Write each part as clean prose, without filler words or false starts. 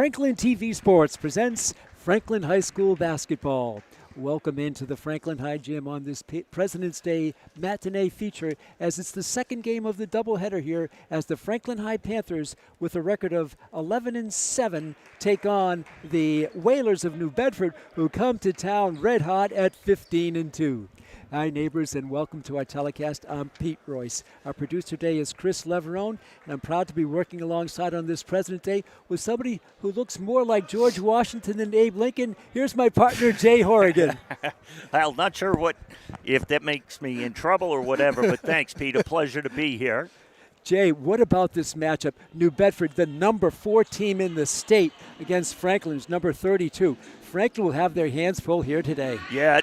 Franklin TV Sports presents Franklin High School Basketball. Welcome into the Franklin High Gym on this President's Day matinee feature, as it's the second game of the doubleheader here, as the Franklin High Panthers, with a record of 11-7, take on the Whalers of New Bedford, who come to town red hot at 15-2. Hi, neighbors, and welcome to our telecast. I'm Pete Royce. Our producer today is Chris Leverone, and I'm proud to be working alongside on this President's Day with somebody who looks more like George Washington than Abe Lincoln. Here's my partner, Jay Horrigan. Well, not sure if that makes me in trouble or whatever, but thanks, Pete. A pleasure to be here. Jay, what about this matchup? New Bedford, the number 4 team in the state, against Franklin, who's number 32. Franklin will have their hands full here today. Yeah,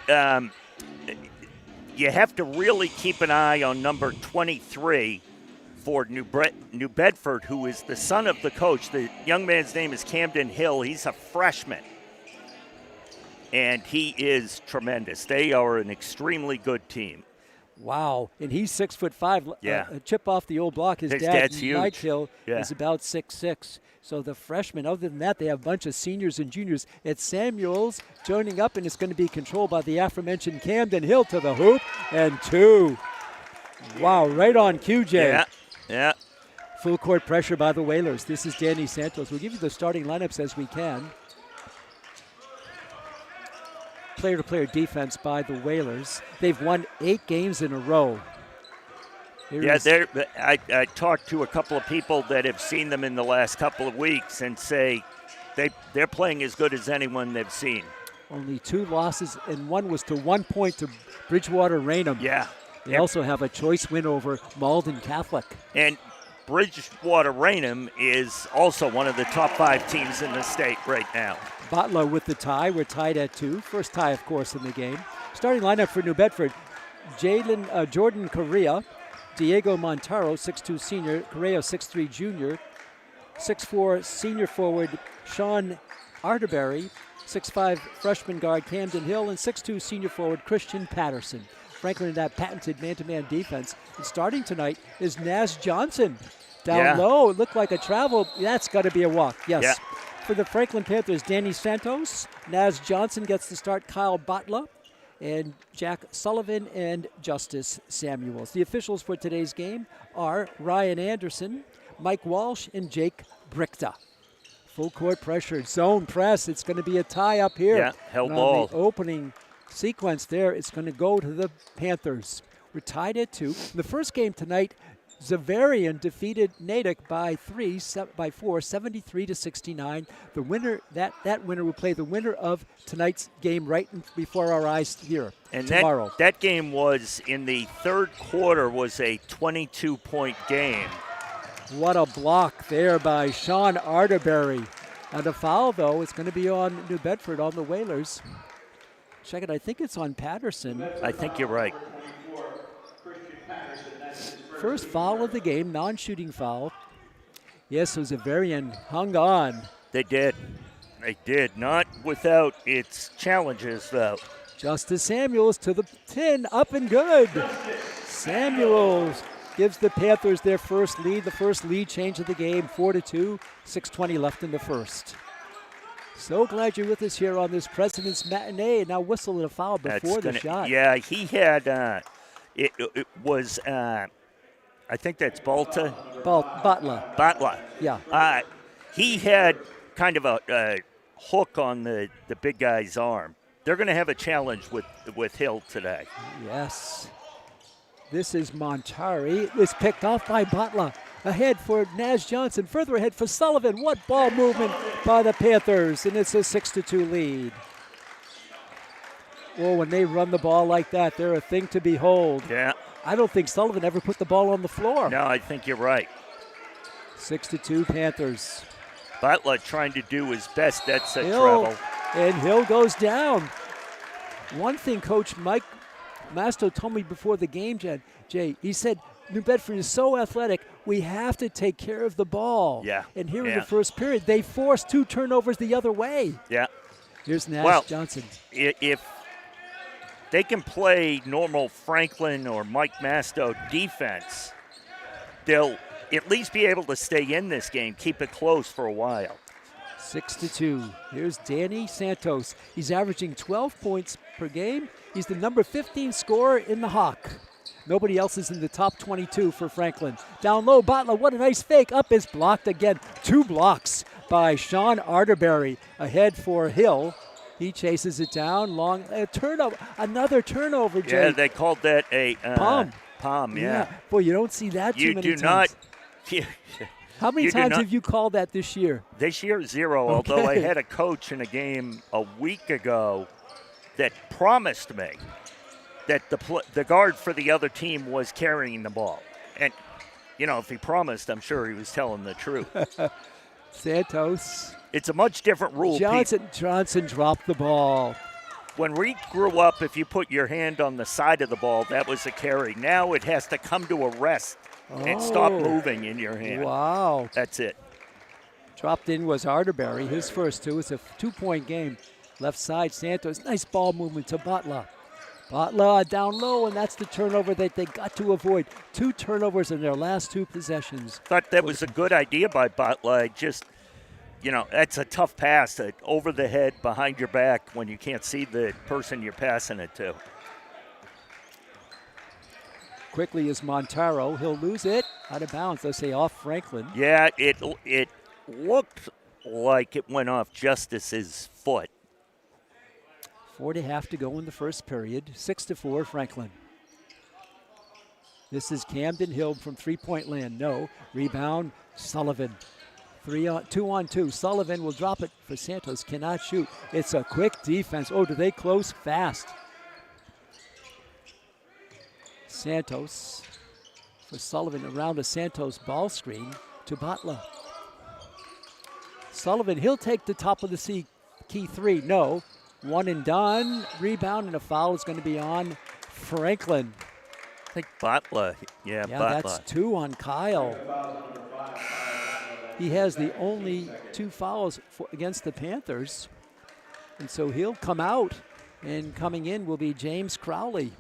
you have to really keep an eye on number 23 for New Bedford, who is the son of the coach. The young man's name is Camden Hill. He's a freshman, and he is tremendous. They are an extremely good team. Wow, and he's 6'5". Yeah. A chip off the old block. His dad's huge. Mike Hill, yeah. is about 6'6". So the freshmen, other than that, they have a bunch of seniors and juniors. It's Samuels joining up, and it's going to be controlled by the aforementioned Camden Hill to the hoop, and 2. Wow, right on cue, Jay. Yeah. Full court pressure by the Whalers. This is Danny Santos. We'll give you the starting lineups as we can. Player-to-player defense by the Whalers. They've won 8 games in a row. I talked to a couple of people that have seen them in the last couple of weeks and say they're playing as good as anyone they've seen. Only 2 losses, and one was to 1 point to Bridgewater Raynham. Yeah. They also have a choice win over Malden Catholic. And Bridgewater Raynham is also one of the top 5 teams in the state right now. Butler with the tie. We're tied at 2. First tie, of course, in the game. Starting lineup for New Bedford: Jordan Correa, Diego Montaro, 6'2" senior, Correa 6'3" junior, 6'4" senior forward Sean Arterberry, 6'5" freshman guard Camden Hill, and 6'2" senior forward Christian Patterson. Franklin in that patented man-to-man defense. And starting tonight is Naz Johnson. Down low, it looked like a travel. That's got to be a walk, yes. Yeah. For the Franklin Panthers, Danny Santos, Naz Johnson gets to start, Kyle Butler, and Jack Sullivan and Justice Samuels. The officials for today's game are Ryan Anderson, Mike Walsh, and Jake Brickta. Full court pressure, zone press. It's going to be a tie up here. Yeah, hell and ball. on the opening sequence there, it's going to go to the Panthers. We're tied at 2. In the first game tonight, Zavarian defeated Natick by 4, 73-69. The winner, that winner will play the winner of tonight's game right before our eyes here and tomorrow. That game was in the third quarter, was a 22-point game. What a block there by Sean Arterberry. And a foul, though, it's going to be on New Bedford, on the Whalers. Check it, I think it's on Patterson. I think you're right. First foul of the game, non-shooting foul. Yes, it was Zavarian hung on. They did. Not without its challenges, though. Justice Samuels to the 10, up and good. Samuels gives the Panthers their first lead, the first lead change of the game, 4-2, 6:20 left in the first. So glad you're with us here on this President's Matinee. Now whistle a foul before the shot. Yeah, he had, it was, I think that's Butler. Butler. Yeah. He had kind of a hook on the big guy's arm. They're going to have a challenge with Hill today. Yes. This is Montari. It's picked off by Butler. Ahead for Naz Johnson. Further ahead for Sullivan. What ball movement by the Panthers. And it's a 6-2 lead. Well, when they run the ball like that, they're a thing to behold. Yeah. I don't think Sullivan ever put the ball on the floor. No, I think you're right. 6-2 Panthers. Butler trying to do his best. That's a treble. And Hill goes down. One thing Coach Mike Masto told me before the game, Jay, he said, New Bedford is so athletic, we have to take care of the ball. Yeah. And here in the first period, they forced 2 turnovers the other way. Yeah. Here's Naz Johnson. If they can play normal Franklin or Mike Masto defense, they'll at least be able to stay in this game, keep it close for a while. 6-2. Here's Danny Santos. He's averaging 12 points per game. He's the number 15 scorer in the Hawk. Nobody else is in the top 22 for Franklin. Down low, Butler, what a nice fake. Up is blocked again. 2 blocks by Sean Arterberry. Ahead for Hill. He chases it down. Long turnover. Another turnover, Jay. Yeah, they called that a palm. Palm, yeah. Boy, you don't see that too many times. You do not. How many times have you called that this year? This year, 0. Okay. Although I had a coach in a game a week ago that promised me that the guard for the other team was carrying the ball. And, if he promised, I'm sure he was telling the truth. Santos. It's a much different rule, Pete. Johnson dropped the ball. When we grew up, if you put your hand on the side of the ball, that was a carry. Now it has to come to a rest and stop moving in your hand. Wow. That's it. Dropped in was Arterberry, his first 2. It's a 2-point game. Left side, Santos. Nice ball movement to Butler. Butler down low, and that's the turnover that they got to avoid. 2 turnovers in their last 2 possessions. Thought that was a good idea by Butler. Just, that's a tough pass over the head, behind your back when you can't see the person you're passing it to. Quickly is Montaro. He'll lose it. Out of bounds. Let's say off Franklin. Yeah, it looked like it went off Justice's foot. 4.5 to go in the first period. 6-4 Franklin. This is Camden Hill from three-point land. No. Rebound, Sullivan. 2-on-2. Sullivan will drop it for Santos. Cannot shoot. It's a quick defense. Oh, do they close fast? Santos for Sullivan around a Santos ball screen to Butler. Sullivan, he'll take the top of the key 3. No. 1 and done. Rebound and a foul is going to be on Franklin. I think Butler. Yeah, Butler. That's 2 on Kyle. He has the only 2 fouls against the Panthers. And so he'll come out, and coming in will be James Crowley.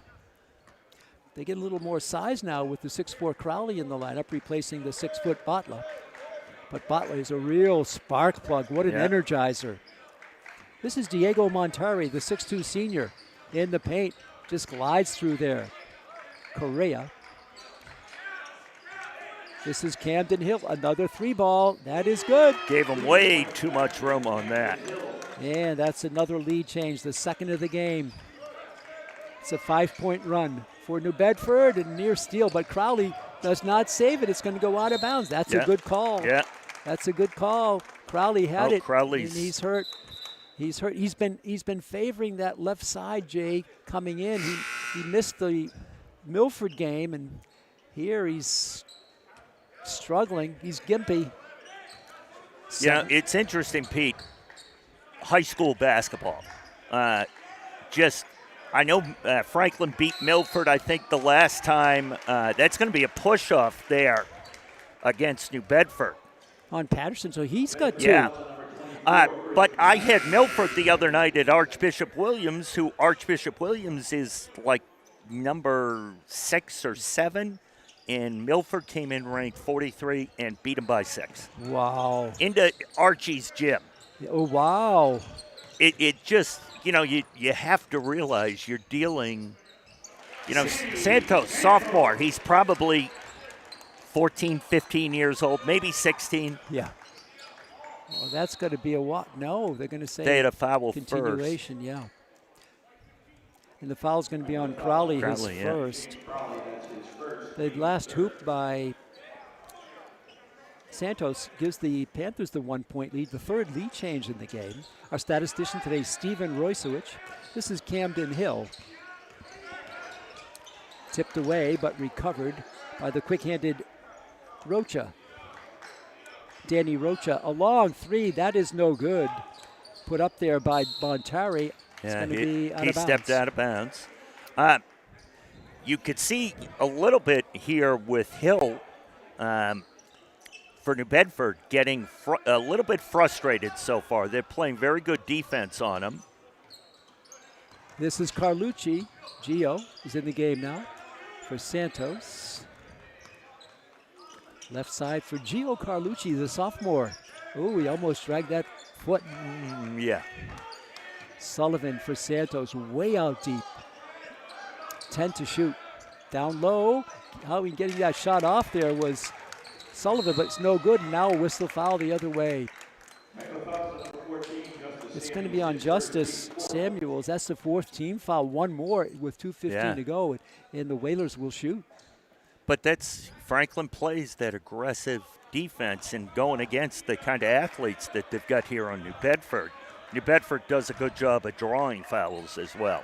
They get a little more size now with the 6'4" Crowley in the lineup, replacing the 6-foot Butler. But Butler is a real spark plug. What an energizer. This is Diego Montari, the 6'2" senior, in the paint. Just glides through there. Correa. This is Camden Hill, another 3-ball. That is good. Gave him way too much room on that. And that's another lead change, the second of the game. It's a 5-point run for New Bedford and near steal, but Crowley does not save it. It's going to go out of bounds. That's a good call. Yeah. That's a good call. Crowley had it. Crowley's. And he's hurt. He's hurt. He's been favoring that left side, Jay, coming in. He missed the Milford game, and here he's struggling. He's gimpy. It's interesting, Pete. High school basketball. I know Franklin beat Milford, I think, the last time. That's going to be a push-off there against New Bedford. On Patterson, so he's got 2. Yeah. But I had Milford the other night at Archbishop Williams, who Archbishop Williams is like number 6 or 7. And Milford came in ranked 43 and beat him by 6. Wow. Into Archie's gym. Oh, wow. It just, you have to realize you're dealing, Santos, sophomore, he's probably 14, 15 years old, maybe 16. Yeah. Well, that's going to be a what? No, they're going to say they had a foul continuation, first. Yeah. And the foul's going to be on Crowley his first. The last hoop by Santos gives the Panthers the 1-point lead, the third lead change in the game. Our statistician today, Stephen Roysowicz. This is Camden Hill. Tipped away, but recovered by the quick-handed Rocha. Danny Rocha, a long 3, that is no good. Put up there by Montari. It's going to be out of bounds. He stepped out of bounds. You could see a little bit here with Hill for New Bedford getting a little bit frustrated so far. They're playing very good defense on him. This is Carlucci. Gio is in the game now for Santos. Left side for Gio Carlucci, the sophomore. Oh, he almost dragged that foot. Yeah. Sullivan for Santos, way out deep. 10 to shoot. Down low. How he getting that shot off there was Sullivan, but it's no good. And now a whistle foul the other way. It's going to be on Justice Samuels. That's the 4th team foul. One more with 2:15 to go, and the Whalers will shoot. But that's Franklin plays that aggressive defense and going against the kind of athletes that they've got here on New Bedford. New Bedford does a good job of drawing fouls as well.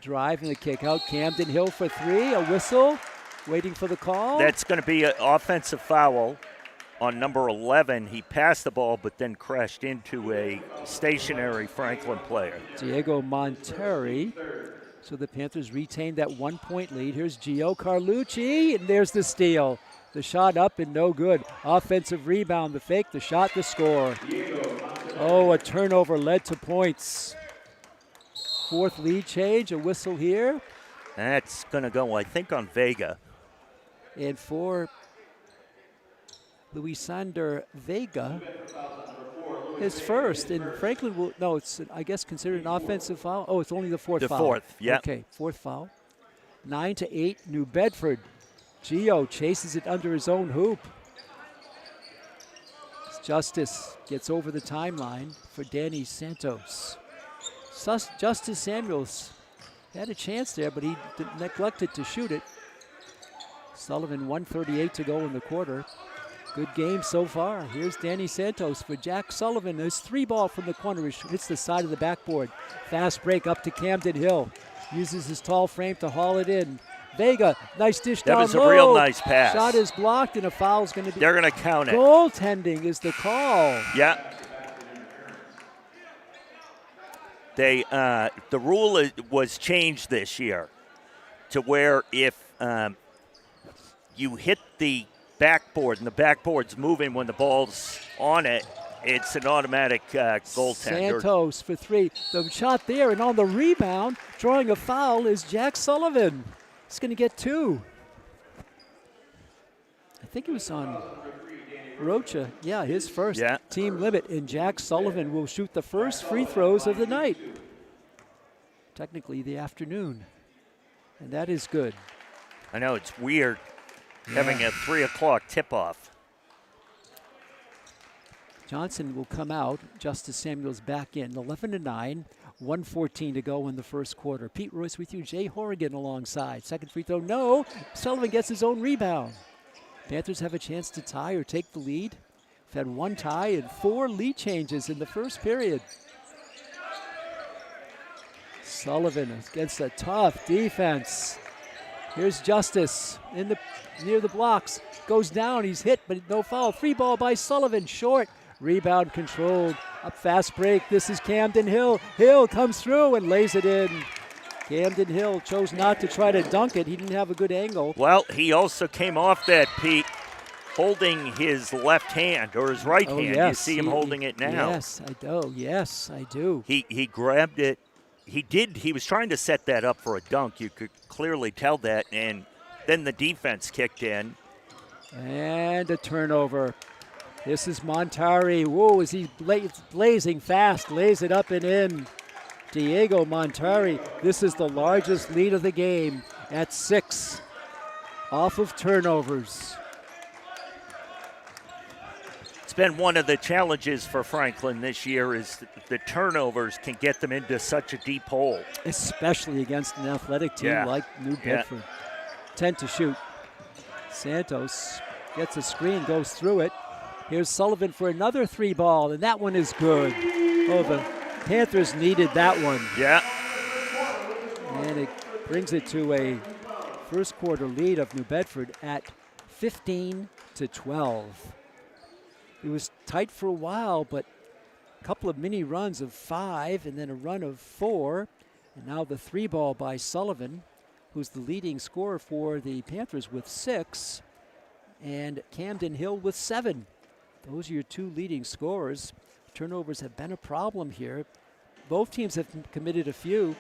Drive and the kick out. Camden Hill for 3. A whistle. Waiting for the call. That's going to be an offensive foul on number 11. He passed the ball but then crashed into a stationary Franklin player. Diego Monteri. So the Panthers retain that 1-point lead. Here's Gio Carlucci, and there's the steal. The shot up and no good. Offensive rebound, the fake, the shot, the score. Oh, a turnover led to points. 4th lead change, a whistle here. That's going to go, I think, on Vega. And for Luisander Vega, his first. And Franklin will, no, it's, I guess, considered an offensive foul. Oh, it's only the 4th foul. The 4th, yeah. Okay, 4th foul. 9 to 8, New Bedford. Gio chases it under his own hoop. Justice gets over the timeline for Danny Santos. Justice Samuels had a chance there, but he neglected to shoot it. Sullivan, 1:38 to go in the quarter. Good game so far. Here's Danny Santos for Jack Sullivan. There's 3 ball from the corner. He hits the side of the backboard. Fast break up to Camden Hill. Uses his tall frame to haul it in. Vega, nice dish down low. That was a real nice pass. Shot is blocked, and a foul's going to be. They're going to count it. Goaltending is the call. Yeah. They the rule was changed this year to where if you hit the backboard and the backboard's moving when the ball's on it, it's an automatic goaltender. Santos for 3. The shot there, and on the rebound, drawing a foul is Jack Sullivan. He's going to get 2. I think it was on Rocha. Yeah, his first team limit. And Jack Sullivan will shoot the first free throws of the night. Technically the afternoon. And that is good. I know, it's weird having a 3 o'clock tip-off. Johnson will come out. Justice Samuels back in. 11 to 9. 1:14 to go in the first quarter. Pete Royce with you. Jay Horrigan alongside. Second free throw, no. Sullivan gets his own rebound. Panthers have a chance to tie or take the lead. We've had 1 tie and 4 lead changes in the first period. Sullivan against a tough defense. Here's Justice near the blocks. Goes down, he's hit, but no foul. Free ball by Sullivan, short. Rebound controlled. Up fast break. This is Camden Hill. Hill comes through and lays it in. Camden Hill chose not to try to dunk it. He didn't have a good angle. Well, he also came off that, Pete, holding his left hand or his right hand. Yes. You see him holding it now. Yes, I do. Yes, I do. He grabbed it. He was trying to set that up for a dunk. You could clearly tell that. And then the defense kicked in. And a turnover. This is Montari. Whoa, is he blazing fast. Lays it up and in. Diego Montari. This is the largest lead of the game at 6. Off of turnovers. It's been one of the challenges for Franklin this year is the turnovers can get them into such a deep hole. Especially against an athletic team like New Bedford. 10 to shoot. Santos gets a screen, goes through it. Here's Sullivan for another 3 ball, and that one is good. Oh, the Panthers needed that one. Yeah. And it brings it to a first quarter lead of New Bedford at 15 to 12. It was tight for a while, but a couple of mini runs of 5 and then a run of 4. And now the 3 ball by Sullivan, who's the leading scorer for the Panthers with 6, and Camden Hill with 7. Those are your 2 leading scorers. Turnovers have been a problem here. Both teams have committed a few.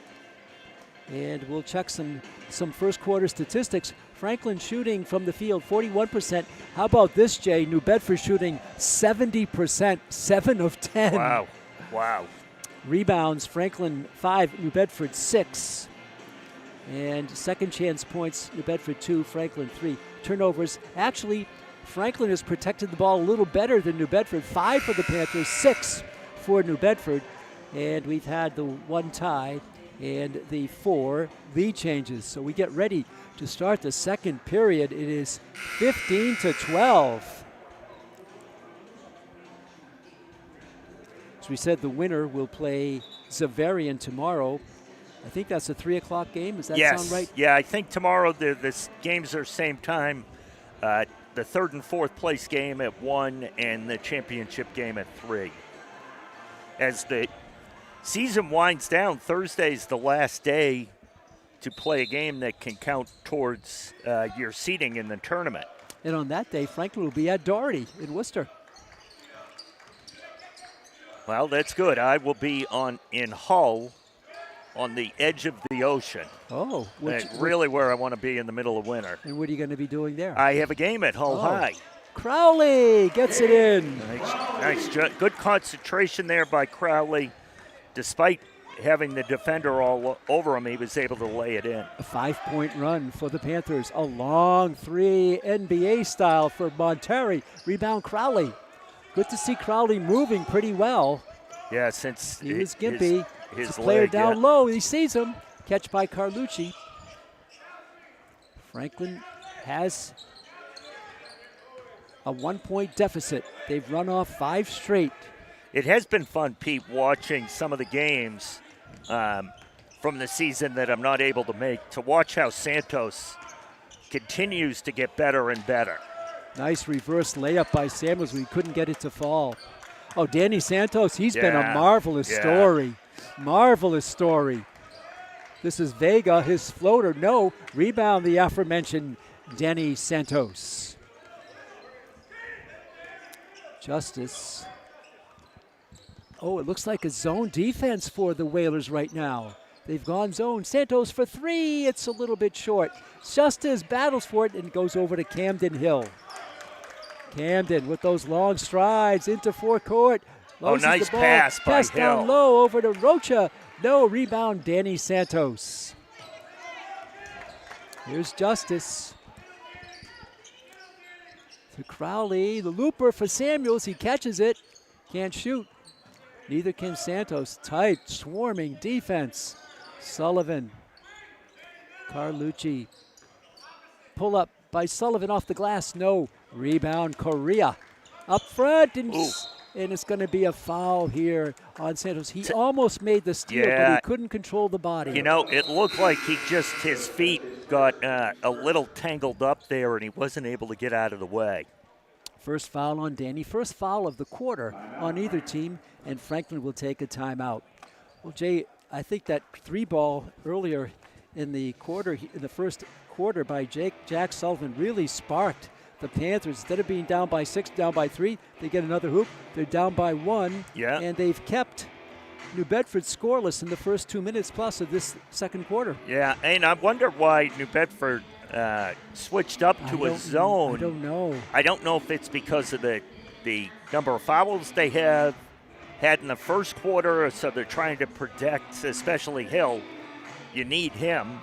And we'll check some first quarter statistics. Franklin shooting from the field 41%. How about this, Jay? New Bedford shooting 70%, 7 of 10. Wow. Wow. Rebounds, Franklin 5, New Bedford 6. And second chance points, New Bedford 2, Franklin 3. Turnovers, actually, Franklin has protected the ball a little better than New Bedford. 5 for the Panthers, 6 for New Bedford. And we've had the 1 tie and the 4 lead changes. So we get ready to start the second period. It is 15-12. As we said, the winner will play Zavarian tomorrow. I think that's a 3 o'clock game. Does that sound right? Yeah, I think tomorrow the games are same time. The third and fourth place game at 1 and the championship game at 3. As the season winds down, Thursday's the last day to play a game that can count towards your seeding in the tournament. And on that day, Franklin will be at Doherty in Worcester. Well, that's good. I will be in Hull on the edge of the ocean. Oh. Really where I want to be in the middle of winter. And what are you going to be doing there? I have a game at Hull High. Crowley gets it in. Nice. Good concentration there by Crowley. Despite having the defender all over him, he was able to lay it in. A 5-point run for the Panthers. A long 3 NBA style for Monterrey. Rebound Crowley. Good to see Crowley moving pretty well. Yeah, since he was gimpy. His player leg, down low. He sees him. Catch by Carlucci. Franklin has a 1-point deficit. They've run off 5 straight. It has been fun, Pete, watching some of the games from the season that I'm not able to make, to watch how Santos continues to get better and better. Nice reverse layup by Samuels. We couldn't get it to fall. Oh, Danny Santos, he's been a marvelous story. Marvelous story. This is Vega, his floater. No, rebound the aforementioned Danny Santos. Justice. Oh, it looks like a zone defense for the Whalers right now. They've gone zone. Santos for 3. It's a little bit short. Justice battles for it and goes over to Camden Hill. Camden with those long strides into forecourt. Nice pass by Pass Hill. Down low over to Rocha. No, rebound Danny Santos. Here's Justice. To Crowley, the looper for Samuels. He catches it. Can't shoot. Neither can Santos. Tight, swarming defense. Sullivan. Carlucci. Pull up by Sullivan off the glass. No. Rebound Correa. Up front. And it's going to be a foul here on Santos. He almost made the steal, but he couldn't control the body. You know, it looked like his feet got a little tangled up there, and he wasn't able to get out of the way. First foul on Danny. First foul of the quarter on either team, and Franklin will take a timeout. Well, Jay, I think that 3-ball earlier in the first quarter by Jack Sullivan really sparked the Panthers. Instead of being down by 6, down by 3, they get another hoop. They're down by 1, and they've kept New Bedford scoreless in the first 2 minutes plus of this second quarter. Yeah, and I wonder why New Bedford switched up to a zone. I don't know. I don't know if it's because of the number of fouls they had in the first quarter, so they're trying to protect, especially Hill. You need him.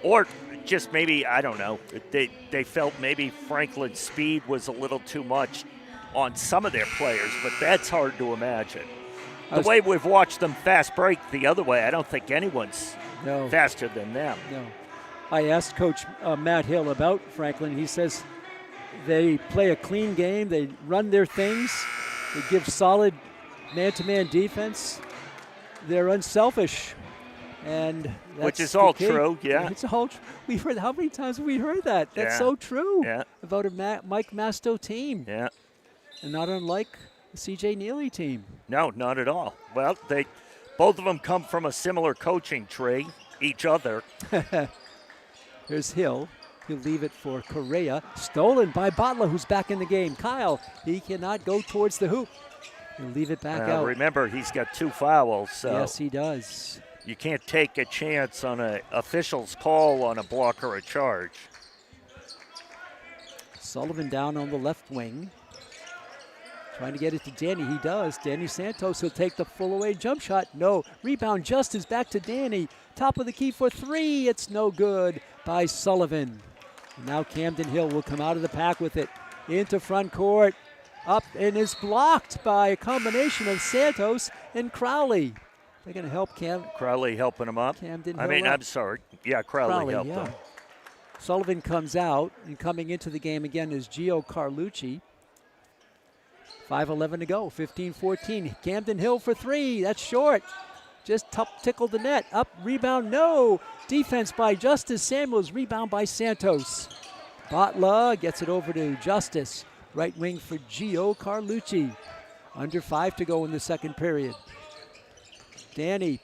Or just maybe, I don't know, they felt maybe Franklin's speed was a little too much on some of their players, but that's hard to imagine. The way we've watched them fast break the other way, I don't think anyone's faster than them. No. I asked Coach Matt Hill about Franklin. He says they play a clean game. They run their things. They give solid man-to-man defense. They're unselfish. And that's which is all true, It's all true. We've heard, how many times have we heard that? That's so true about a Mike Masto team. Yeah. And not unlike the C.J. Neely team. No, not at all. Well, both of them come from a similar coaching tree, each other. Here's Hill. He'll leave it for Correa. Stolen by Botla, who's back in the game. Kyle, he cannot go towards the hoop. He'll leave it back out. Remember, he's got 2 fouls. So. Yes, he does. You can't take a chance on an official's call on a block or a charge. Sullivan down on the left wing. Trying to get it to Danny. He does. Danny Santos will take the full away jump shot. No. Rebound. Justice back to Danny. Top of the key for three. It's no good by Sullivan. And now Camden Hill will come out of the pack with it. Into front court. Up and is blocked by a combination of Santos and Crowley. They're going to help Crowley helping him up. Camden Hill I'm sorry. Yeah, Crowley helped him. Sullivan comes out, and coming into the game again is Gio Carlucci. 5:11 to go, 15-14. Camden Hill for three. That's short. Just tickled the net. Up, rebound, no. Defense by Justice Samuels. Rebound by Santos. Botla gets it over to Justice. Right wing for Gio Carlucci. Under 5 to go in the second period. Danny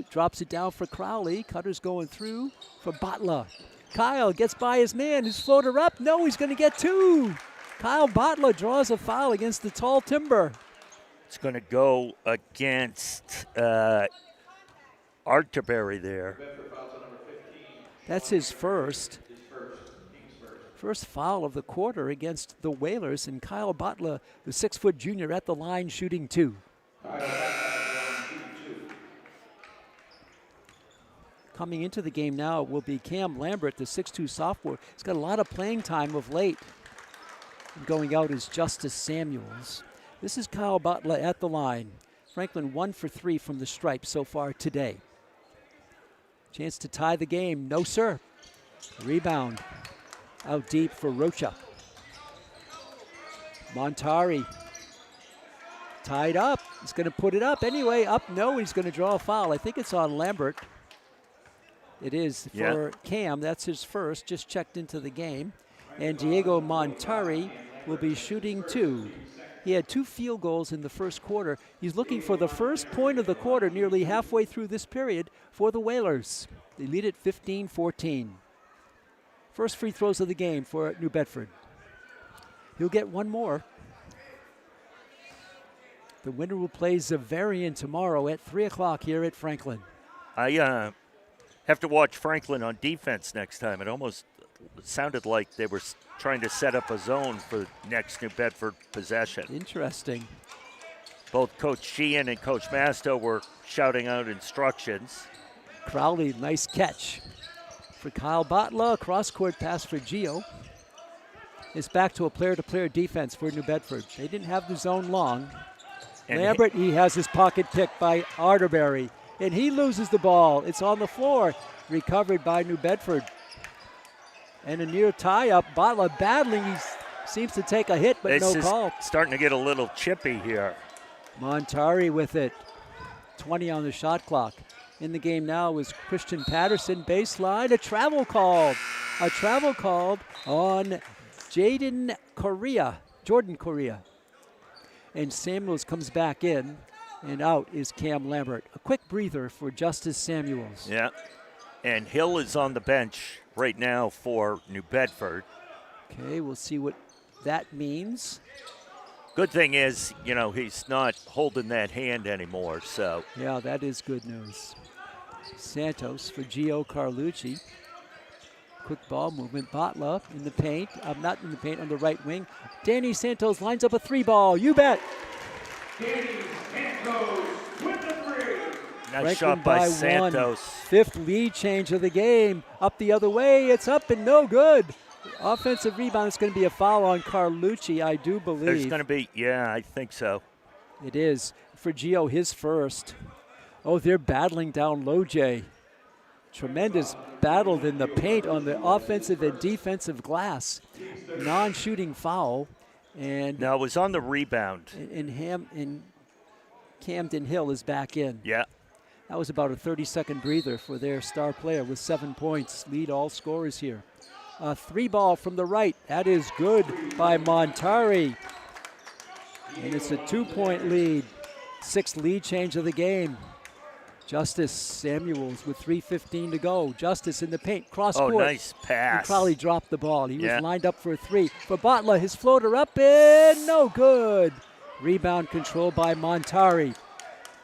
drops it down for Crowley. Cutter's going through for Botla. Kyle gets by his man. His floater up. No, he's going to get two. Kyle Botla draws a foul against the tall timber. It's going to go against Arterberry there. That's his first. First foul of the quarter against the Whalers, and Kyle Botla, the 6-foot junior, at the line shooting two. Coming into the game now will be Cam Lambert, the 6'2 sophomore. He's got a lot of playing time of late. Going out is Justice Samuels. This is Kyle Botla at the line. Franklin 1 for 3 from the stripe so far today. Chance to tie the game. No, sir. Rebound. Out deep for Rocha. Montari. Tied up. He's going to put it up anyway. Up, no. He's going to draw a foul. I think it's on Lambert. It is for Cam. That's his first. Just checked into the game. And Diego Montari will be shooting two. He had 2 field goals in the first quarter. He's looking for the first point of the quarter nearly halfway through this period for the Whalers. They lead it 15-14. First free throws of the game for New Bedford. He'll get one more. The winner will play Zavarian tomorrow at 3 o'clock here at Franklin. I have to watch Franklin on defense next time. It almost sounded like they were trying to set up a zone for next New Bedford possession. Interesting. Both Coach Sheehan and Coach Masto were shouting out instructions. Crowley, nice catch for Kyle Botla. Cross-court pass for Gio. It's back to a player-to-player defense for New Bedford. They didn't have the zone long. And Lambert, he has his pocket picked by Arterberry, and he loses the ball. It's on the floor, recovered by New Bedford. And a near tie-up. Botla battling. He seems to take a hit, but no call. Starting to get a little chippy here. Montari with it. 20 on the shot clock. In the game now is Christian Patterson, baseline. A travel called. A travel called on Jordan Correa. And Samuels comes back in, and out is Cam Lambert. A quick breather for Justice Samuels. Yeah, and Hill is on the bench right now for New Bedford. Okay, we'll see what that means. Good thing is, he's not holding that hand anymore, so. Yeah, that is good news. Santos for Gio Carlucci. Quick ball movement. Botla in the paint. Not in the paint, on the right wing. Danny Santos lines up a 3-ball. You bet. Danny Santos with the 3. Nice shot by Santos. 5th lead change of the game. Up the other way. It's up and no good. Offensive rebound. It's going to be a foul on Carlucci, I do believe. There's going to be, I think so. It is. For Gio, his first. Oh, they're battling down low, Jay. Tremendous battle in the paint on the offensive and defensive glass. Non-shooting foul. And now it was on the rebound. And Camden Hill is back in. Yeah. That was about a 30-second breather for their star player with 7 points. Lead all scorers here. A 3-ball from the right. That is good by Montari. And it's a 2-point lead. 6th lead change of the game. Justice Samuels with 3:15 to go. Justice in the paint, cross court. Oh, nice pass. And Crowley dropped the ball. He was lined up for a 3. For Botla, his floater up and no good. Rebound control by Montari.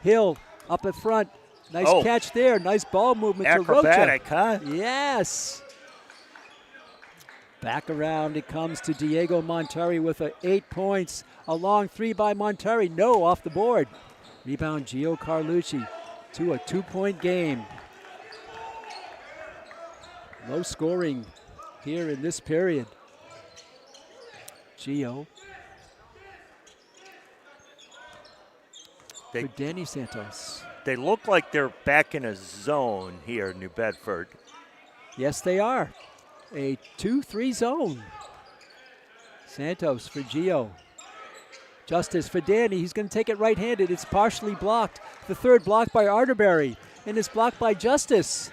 Hill up at front. Nice Oh. catch there. Nice ball movement to Acrobatic, Rocha. huh? Yes. Back around it comes to Diego Montari with 8 points. A long three by Montari. No, off the board. Rebound Gio Carlucci to a 2-point game. Low scoring here in this period. Gio for Danny Santos. They look like they're back in a zone here, New Bedford. Yes, they are. A 2-3 zone. Santos for Gio. Justice for Danny. He's going to take it right-handed. It's partially blocked. The third blocked by Arterberry. And it's blocked by Justice.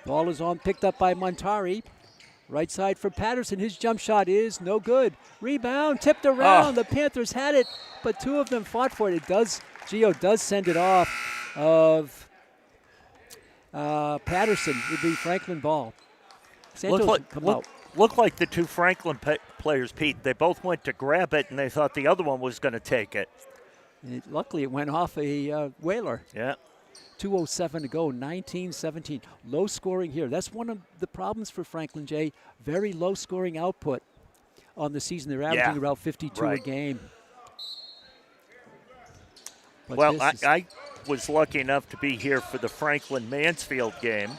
Ball is picked up by Montari. Right side for Patterson. His jump shot is no good. Rebound, tipped around. The Panthers had it, but two of them fought for it. Gio does send it off of Patterson. It would be Franklin ball. Santos come out. Looked like the two Franklin players, Pete. They both went to grab it, and they thought the other one was going to take it. Luckily, it went off a Whaler. Yeah. 2:07 to go, 19-17. Low scoring here. That's one of the problems for Franklin J. Very low scoring output on the season. They're averaging about 52 a game. But well, I was lucky enough to be here for the Franklin-Mansfield game,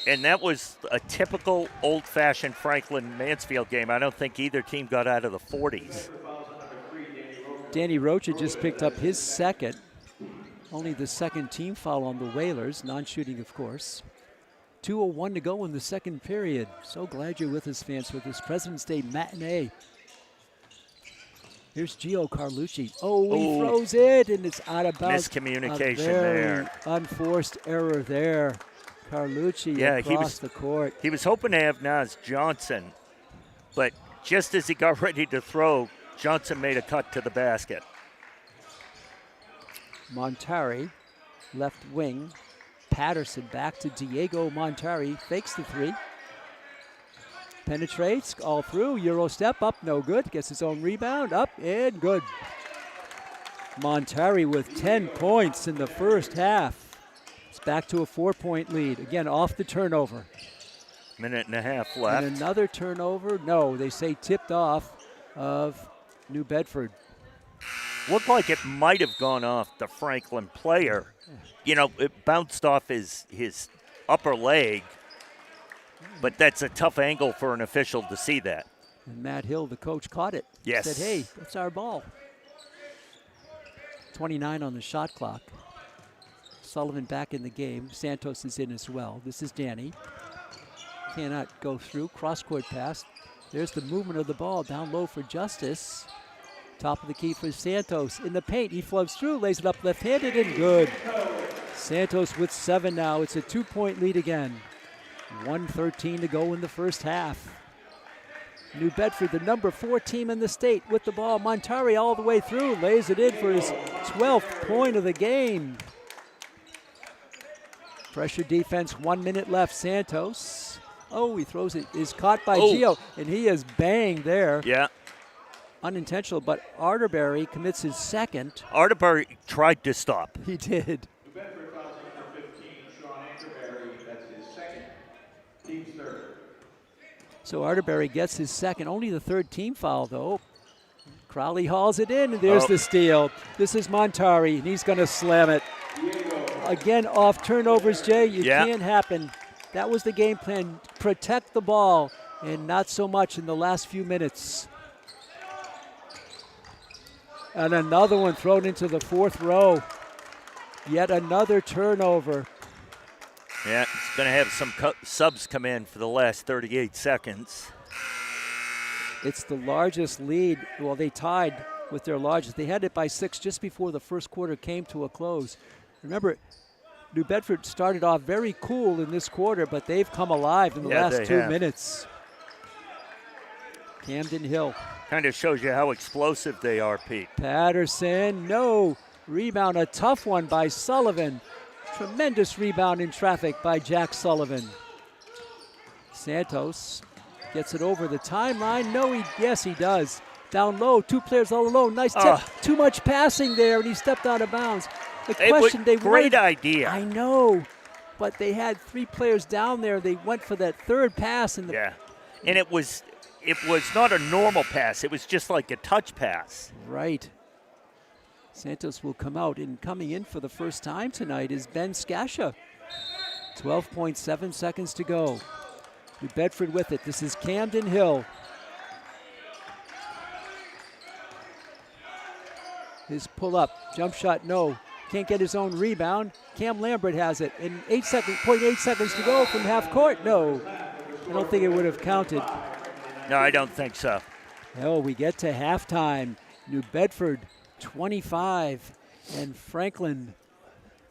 and that was a typical old-fashioned Franklin-Mansfield game. I don't think either team got out of the 40s. Danny Rocha just picked up his second. Only the second team foul on the Whalers, non-shooting, of course. 2:01 to go in the second period. So glad you're with us, fans, for this President's Day matinee. Here's Gio Carlucci. Oh, he throws it, and it's out of bounds. Miscommunication there. Unforced error there. Carlucci across the court. He was hoping to have Nas Johnson, but just as he got ready to throw, Johnson made a cut to the basket. Montari, left wing. Patterson back to Diego Montari. Fakes the three. Penetrates all through. Euro step up, no good. Gets his own rebound, up and good. Montari with 10 points in the first half. It's back to a 4-point lead. Again, off the turnover. Minute and a half left. And another turnover. No, they say tipped off of New Bedford. Looked like it might have gone off the Franklin player. You know, it bounced off his upper leg, but that's a tough angle for an official to see that. And Matt Hill, the coach, caught it. Yes. Said, hey, that's our ball. 29 on the shot clock. Sullivan back in the game. Santos is in as well. This is Danny. Cannot go through. Cross-court pass. There's the movement of the ball down low for Justice. Top of the key for Santos. In the paint, he floats through, lays it up left-handed, and good. Santos with 7 now. It's a 2-point lead again. 1:13 to go in the first half. New Bedford, the number 4 team in the state, with the ball. Montari all the way through, lays it in for his 12th point of the game. Pressure defense, 1 minute left. Santos. Oh, he throws it. Is caught by Gio, and he is banged there. Yeah. Unintentional, but Arterberry commits his second. Arterberry tried to stop. He did. New Bedford fouls number 15, Sean Ankerberry. That's his second. Team's third. So Arterberry gets his second. Only the third team foul, though. Crowley hauls it in, and there's the steal. This is Montari, and he's going to slam it. Again, off turnovers, Jay. It can't happen. That was the game plan. Protect the ball, and not so much in the last few minutes. And another one thrown into the fourth row. Yet another turnover. Yeah, it's going to have some subs come in for the last 38 seconds. It's the largest lead. Well, they tied with their largest. They had it by 6 just before the first quarter came to a close. Remember, New Bedford started off very cool in this quarter, but they've come alive in the last 2 minutes. Camden Hill. Kind of shows you how explosive they are, Pete. Patterson, no. Rebound, a tough one by Sullivan. Tremendous rebound in traffic by Jack Sullivan. Santos gets it over the timeline. No, yes, he does. Down low, 2 players all alone. Nice tip. Too much passing there, and he stepped out of bounds. The It was question they great wanted, idea. I know, but they had 3 players down there. They went for that third pass, and Yeah, and it was not a normal pass. It was just like a touch pass. right. Santos will come out, and coming in for the first time tonight is Ben Skasha. 12.7 seconds to go. New Bedford with it. This is Camden Hill. His pull up, jump shot, no. Can't get his own rebound. Cam Lambert has it. And 0.8 seconds to go from half court. No, I don't think it would have counted. No, I don't think so. No, we get to halftime. New Bedford 25 and Franklin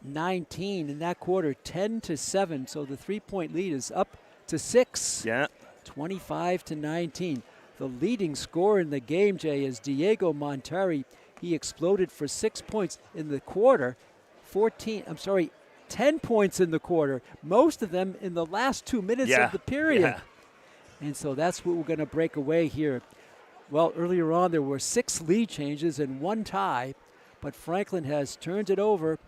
19 in that quarter, 10-7. So the 3-point lead is up to 6. Yeah. 25-19. The leading scorer in the game, Jay, is Diego Montari. He exploded for 6 points in the quarter. 10 points in the quarter. Most of them in the last 2 minutes of the period. Yeah. And so that's what we're going to break away here. Well, earlier on there were 6 lead changes and 1 tie, but Franklin has turned it over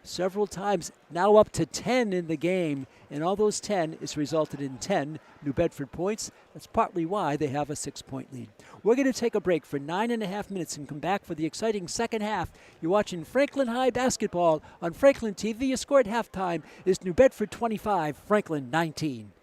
several times, now up to 10 in the game, and all those 10 has resulted in 10 New Bedford points. That's partly why they have a 6-point lead. We're going to take a break for 9.5 minutes and come back for the exciting second half. You're watching Franklin High basketball on Franklin TV. Your score at halftime is New Bedford 25, Franklin 19.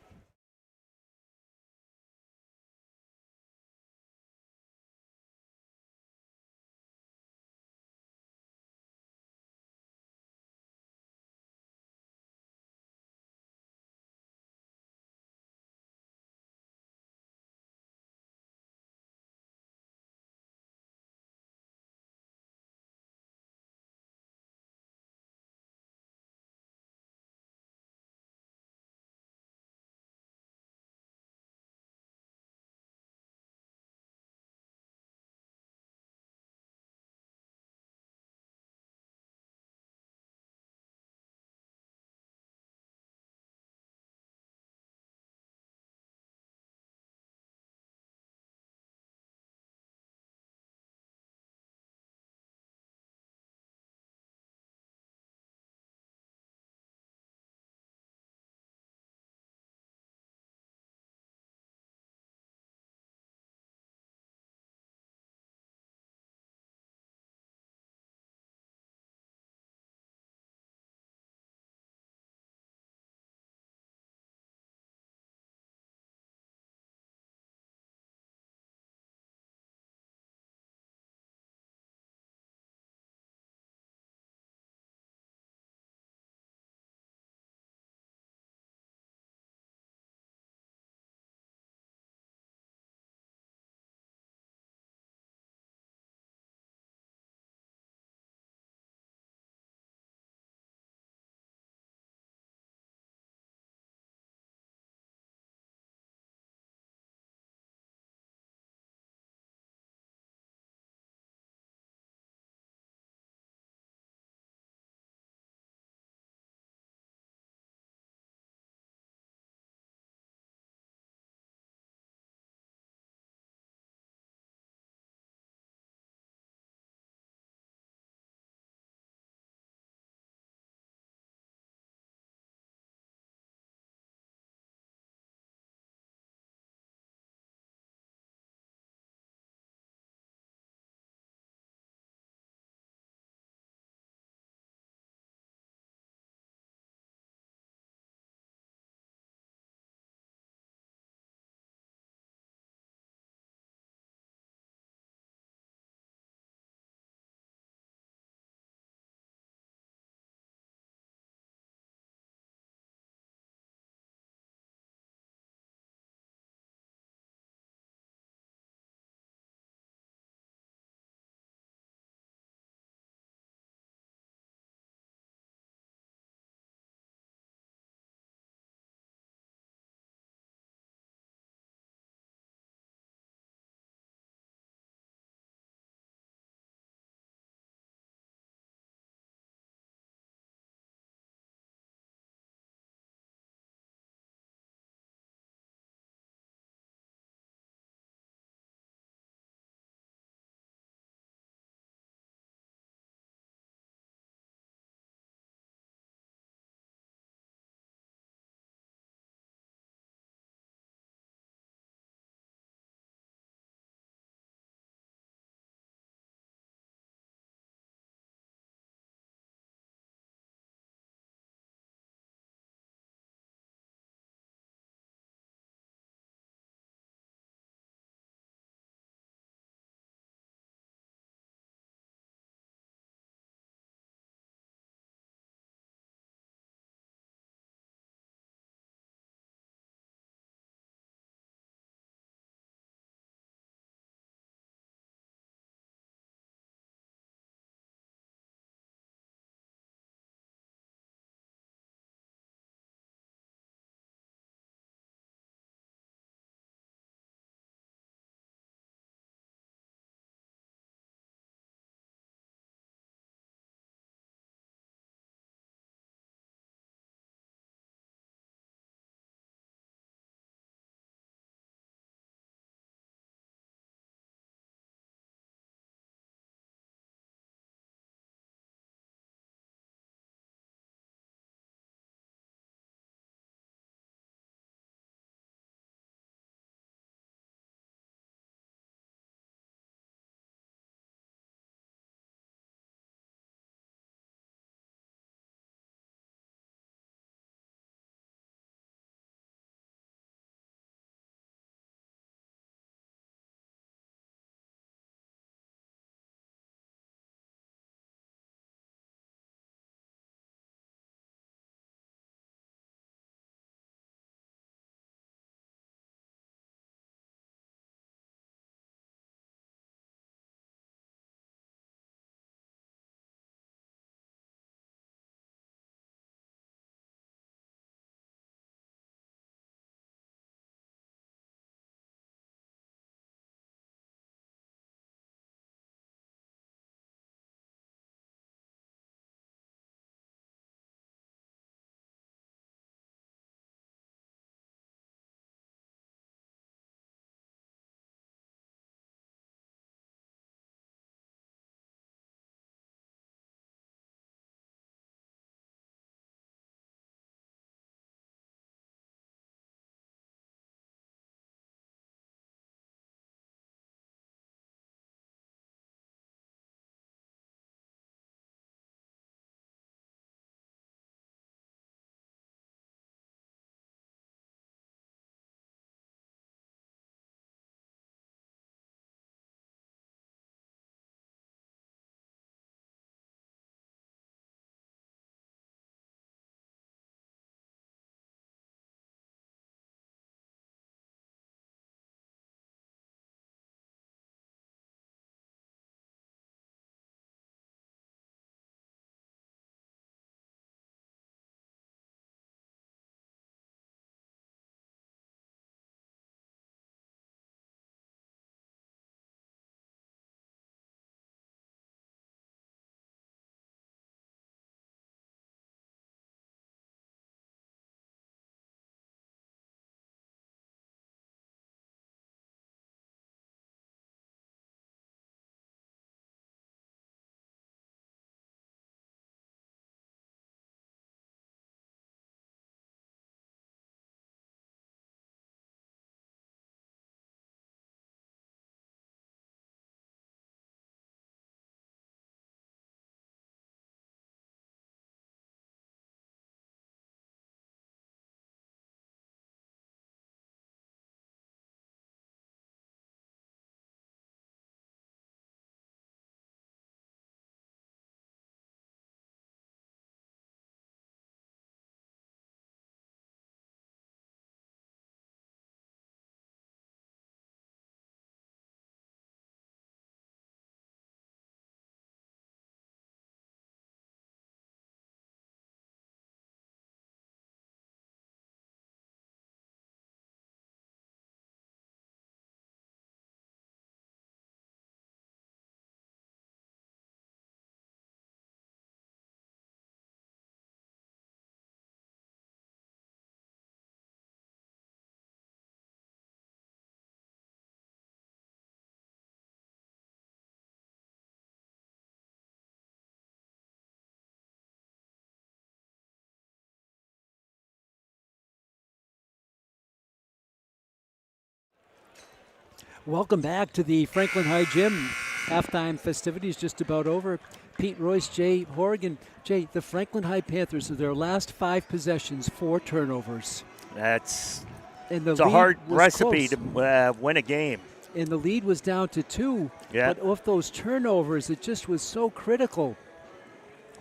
Welcome back to the Franklin High Gym. Halftime festivities just about over. Pete Royce, Jay Horrigan. Jay, the Franklin High Panthers, of their last 5 possessions, 4 turnovers. It's And a hard recipe close. to win a game. And the lead was down to 2. Yeah. But off those turnovers, it just was so critical.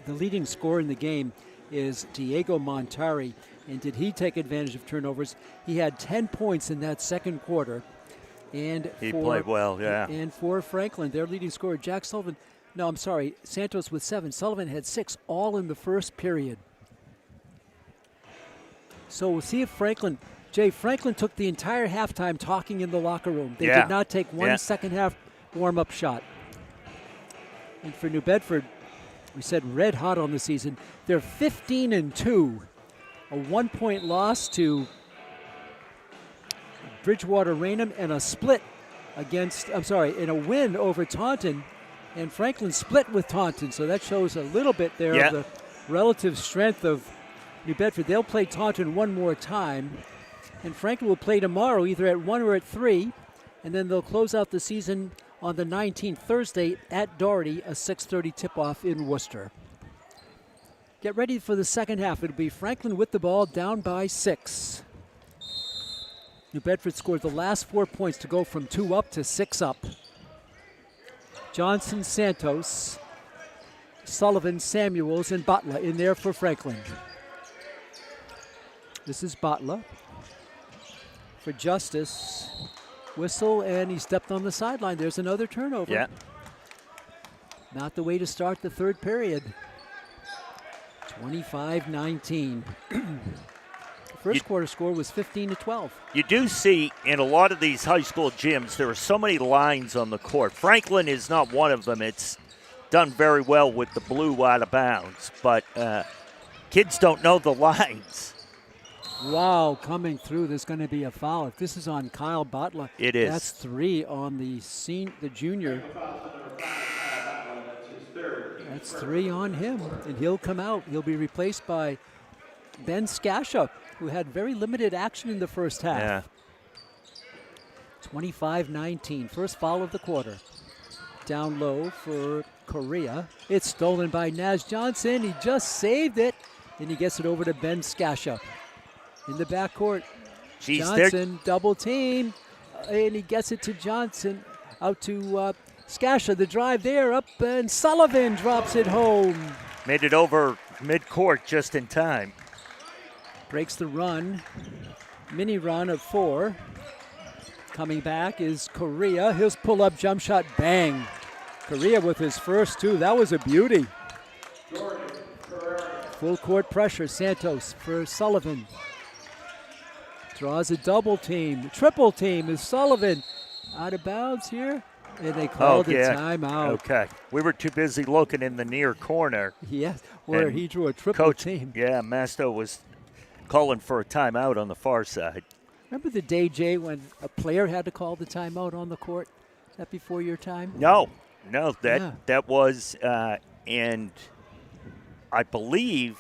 The leading scorer in the game is Diego Montari. And did he take advantage of turnovers? He had 10 points in that second quarter. And He played well, yeah. And for Franklin, their leading scorer, Jack Sullivan. No, I'm sorry, Santos with 7. Sullivan had 6, all in the first period. So we'll see if Franklin took the entire halftime talking in the locker room. They did not take one second half warm-up shot. And for New Bedford, we said red hot on the season. They're 15-2. A 1-point loss to Bridgewater Raynham and a win over Taunton. And Franklin split with Taunton, so that shows a little bit there of the relative strength of New Bedford. They'll play Taunton one more time, and Franklin will play tomorrow either at 1 or at 3, and then they'll close out the season on the 19th, Thursday, at Doherty, a 6:30 tip-off in Worcester. Get ready for the second half. It'll be Franklin with the ball, down by 6. New Bedford scored the last 4 points to go from 2 up to 6 up. Johnson, Santos, Sullivan, Samuels, and Butler in there for Franklin. This is Butler for Justice. Whistle, and he stepped on the sideline. There's another turnover. Yeah. Not the way to start the third period. 25-19. First quarter score was 15-12. You do see in a lot of these high school gyms, there are so many lines on the court. Franklin is not one of them. It's done very well with the blue out of bounds, but kids don't know the lines. Wow, coming through, there's going to be a foul. If this is on Kyle Butler, It is. That's 3 on the junior. That's 3 on him, and he'll come out. He'll be replaced by Ben Skasha, who had very limited action in the first half. Yeah. 25-19, first foul of the quarter. Down low for Correa. It's stolen by Naz Johnson. He just saved it, and he gets it over to Ben Skasha. In the backcourt, Johnson double team, and he gets it to Johnson. Out to Skasha, the drive there, up, and Sullivan drops it home. Made it over midcourt just in time. Breaks the run, mini run of 4. Coming back is Correa. His pull-up jump shot, bang. Correa with his first 2. That was a beauty. Full court pressure. Santos for Sullivan. Draws a double team. Triple team is Sullivan. Out of bounds here. And they called a timeout. Okay. We were too busy looking in the near corner. Yes, where he drew a triple Coach, team. Yeah, Masto was calling for a timeout on the far side. Remember the day, Jay, when a player had to call the timeout on the court? Is that before your time? No, that was, and I believe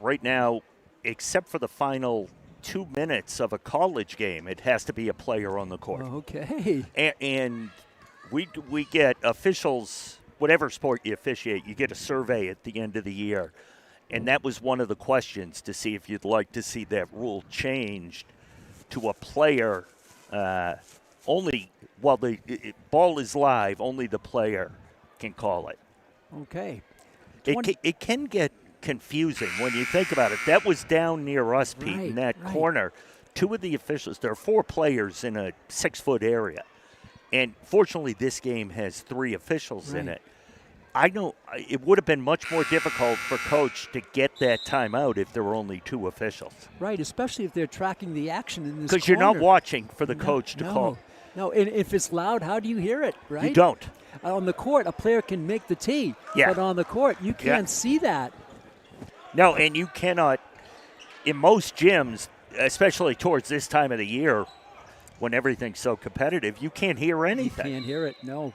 right now, except for the final 2 minutes of a college game, it has to be a player on the court. Okay. And we get officials, whatever sport you officiate, you get a survey at the end of the year. And that was one of the questions, to see if you'd like to see that rule changed to a player only while the ball is live, only the player can call it. Okay. It can get confusing when you think about it. That was down near us, Pete, in that corner. 2 of the officials, there are 4 players in a 6-foot area. And fortunately, this game has 3 officials in it. I know it would have been much more difficult for Coach to get that timeout if there were only 2 officials. Right, especially if they're tracking the action in this Because you're not watching for the coach to call. No, and if it's loud, how do you hear it, right? You don't. On the court, a player can make the tee. Yeah. But on the court, you can't see that. No, and you cannot, in most gyms, especially towards this time of the year when everything's so competitive, you can't hear anything. You can't hear it, no.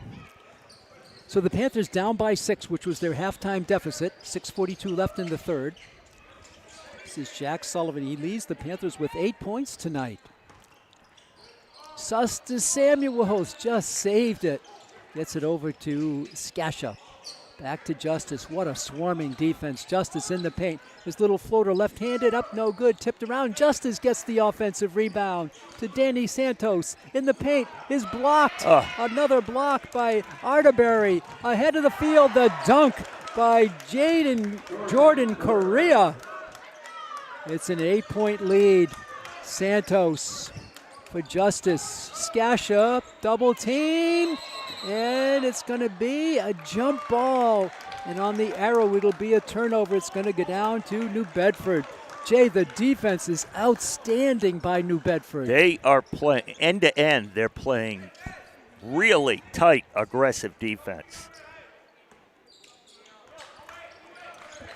So the Panthers down by 6, which was their halftime deficit. 6:42 left in the third. This is Jack Sullivan. He leads the Panthers with 8 points tonight. Justice Samuels just saved it. Gets it over to Skasha. Back to Justice. What a swarming defense. Justice in the paint. His little floater left-handed up, no good. Tipped around. Justice gets the offensive rebound to Danny Santos. In the paint is blocked. Another block by Arterberry. Ahead of the field, the dunk by Jordan Correa. It's an 8-point lead. Santos for Justice. Skasha, double team. And it's going to be a jump ball. And on the arrow, it'll be a turnover. It's going to go down to New Bedford. Jay, the defense is outstanding by New Bedford. They are playing end-to-end. They're playing really tight, aggressive defense.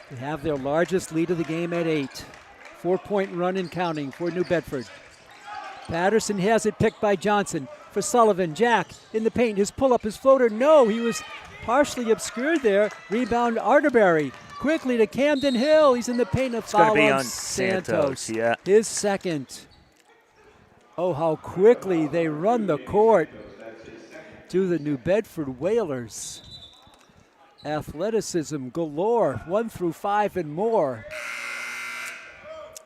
They have their largest lead of the game at 8. 4-point run and counting for New Bedford. Patterson has it picked by Johnson. For Sullivan, Jack in the paint, his pull-up, his floater, no, he was partially obscured there. Rebound Arterberry, quickly to Camden Hill, he's in the paint, of foul on Santos. Yeah. His second. Oh, how quickly they run the court to the New Bedford Whalers. Athleticism galore, 1 through 5 and more.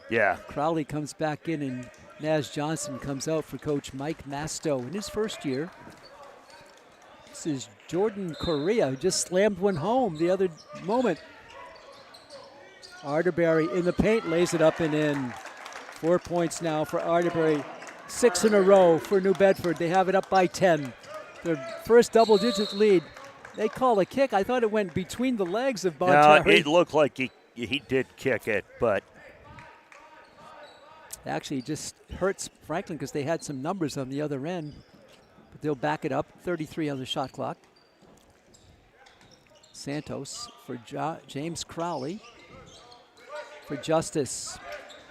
Yeah. Crowley comes back in and Naz Johnson comes out for Coach Mike Masto in his first year. This is Jordan Correa, who just slammed one home the other moment. Arterberry in the paint, lays it up and in. 4 points now for Arterberry. 6 in a row for New Bedford. They have it up by 10. Their first double-digit lead. They call a kick. I thought it went between the legs of Montari. No, it looked like he did kick it, but actually just hurts Franklin because they had some numbers on the other end. But they'll back it up. 33 on the shot clock. Santos for James Crowley. For Justice.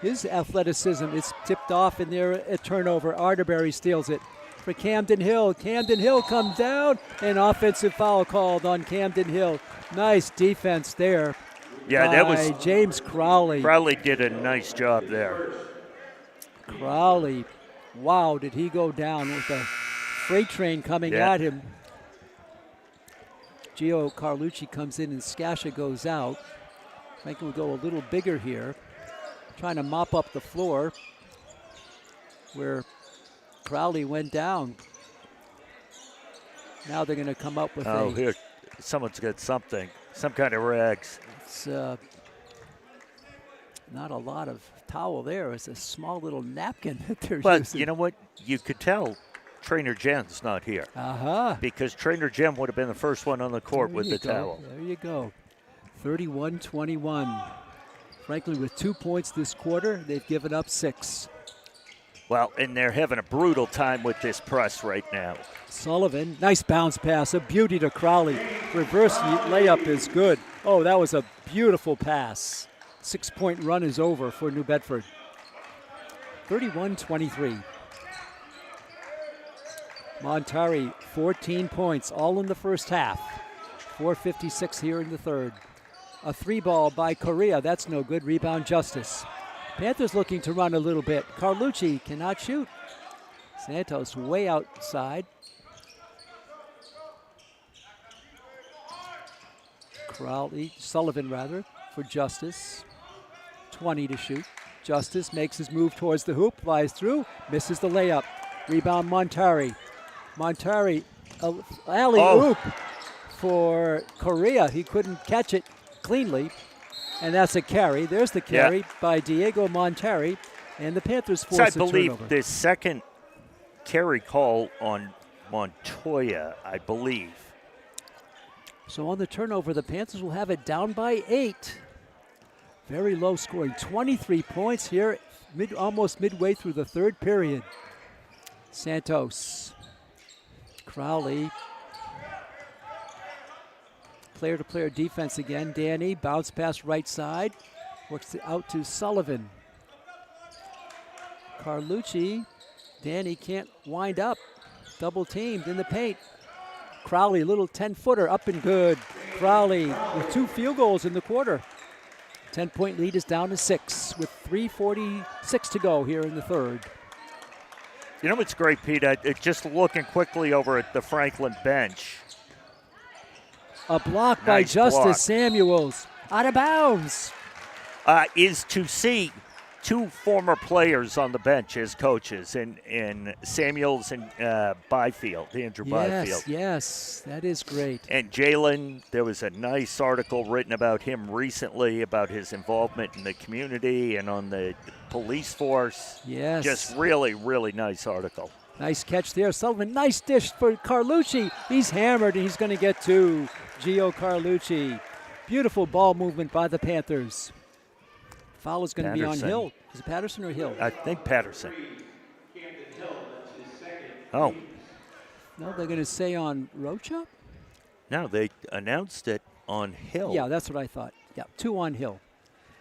His athleticism is tipped off in there. A turnover. Arterberry steals it. For Camden Hill. Camden Hill comes down. An offensive foul called on Camden Hill. Nice defense there. Yeah, that was James Crowley. Crowley did a nice job there. Crowley, wow, did he go down with a freight train coming at him. Gio Carlucci comes in and Skasha goes out. Franklin will go a little bigger here. Trying to mop up the floor where Crowley went down. Now they're going to come up with here, someone's got something, some kind of rags. It's not a lot of towel there. It's a small little napkin that they're using. But you know what? You could tell Trainer Jen's not here. Because Trainer Jen would have been the first one on the court with the towel. There you go. 31-21. Franklin with 2 points this quarter. They've given up 6. Well, and they're having a brutal time with this press right now. Sullivan, nice bounce pass. A beauty to Crowley. Reverse layup is good. Oh, that was a beautiful pass. 6-point run is over for New Bedford. 31-23. Montari, 14 points, all in the first half. 4:56 here in the third. A 3-ball by Correa, that's no good. Rebound Justice. Panthers looking to run a little bit. Carlucci cannot shoot. Santos way outside. Sullivan for Justice. 20 to shoot. Justice makes his move towards the hoop, flies through, misses the layup. Rebound Montari. Montari, alley-oop for Correa. He couldn't catch it cleanly, and that's a carry. There's the carry by Diego Montari, and the Panthers force a turnover. I believe the second carry call on Montoya, I believe. So on the turnover, the Panthers will have it down by 8. Very low scoring, 23 points here, almost midway through the third period. Santos, Crowley, player-to-player defense again. Danny, bounce pass right side, works it out to Sullivan. Carlucci, Danny can't wind up, double teamed in the paint. Crowley, little 10-footer, up and good. Crowley with 2 field goals in the quarter. 10-point lead is down to 6 with 3:46 to go here in the third. You know what's great, Pete? Just looking quickly over at the Franklin bench. A block by Nice Justice block. Samuels. Out of bounds. Is to see two former players on the bench as coaches, in Samuels and Byfield, Andrew Byfield. Yes, that is great. And Jalen, there was a nice article written about him recently about his involvement in the community and on the police force. Yes. Just really, really nice article. Nice catch there. Sullivan, nice dish for Carlucci. He's hammered and he's going to get two. Gio Carlucci. Beautiful ball movement by the Panthers. Foul is going to be on Patterson. Hill. Is it Patterson or Hill? I think Patterson. Camden Hill, that's his second. Oh, No, they're going to say on Rocha? no, they announced it on Hill. Yeah, that's what I thought. Yeah, 2 on Hill.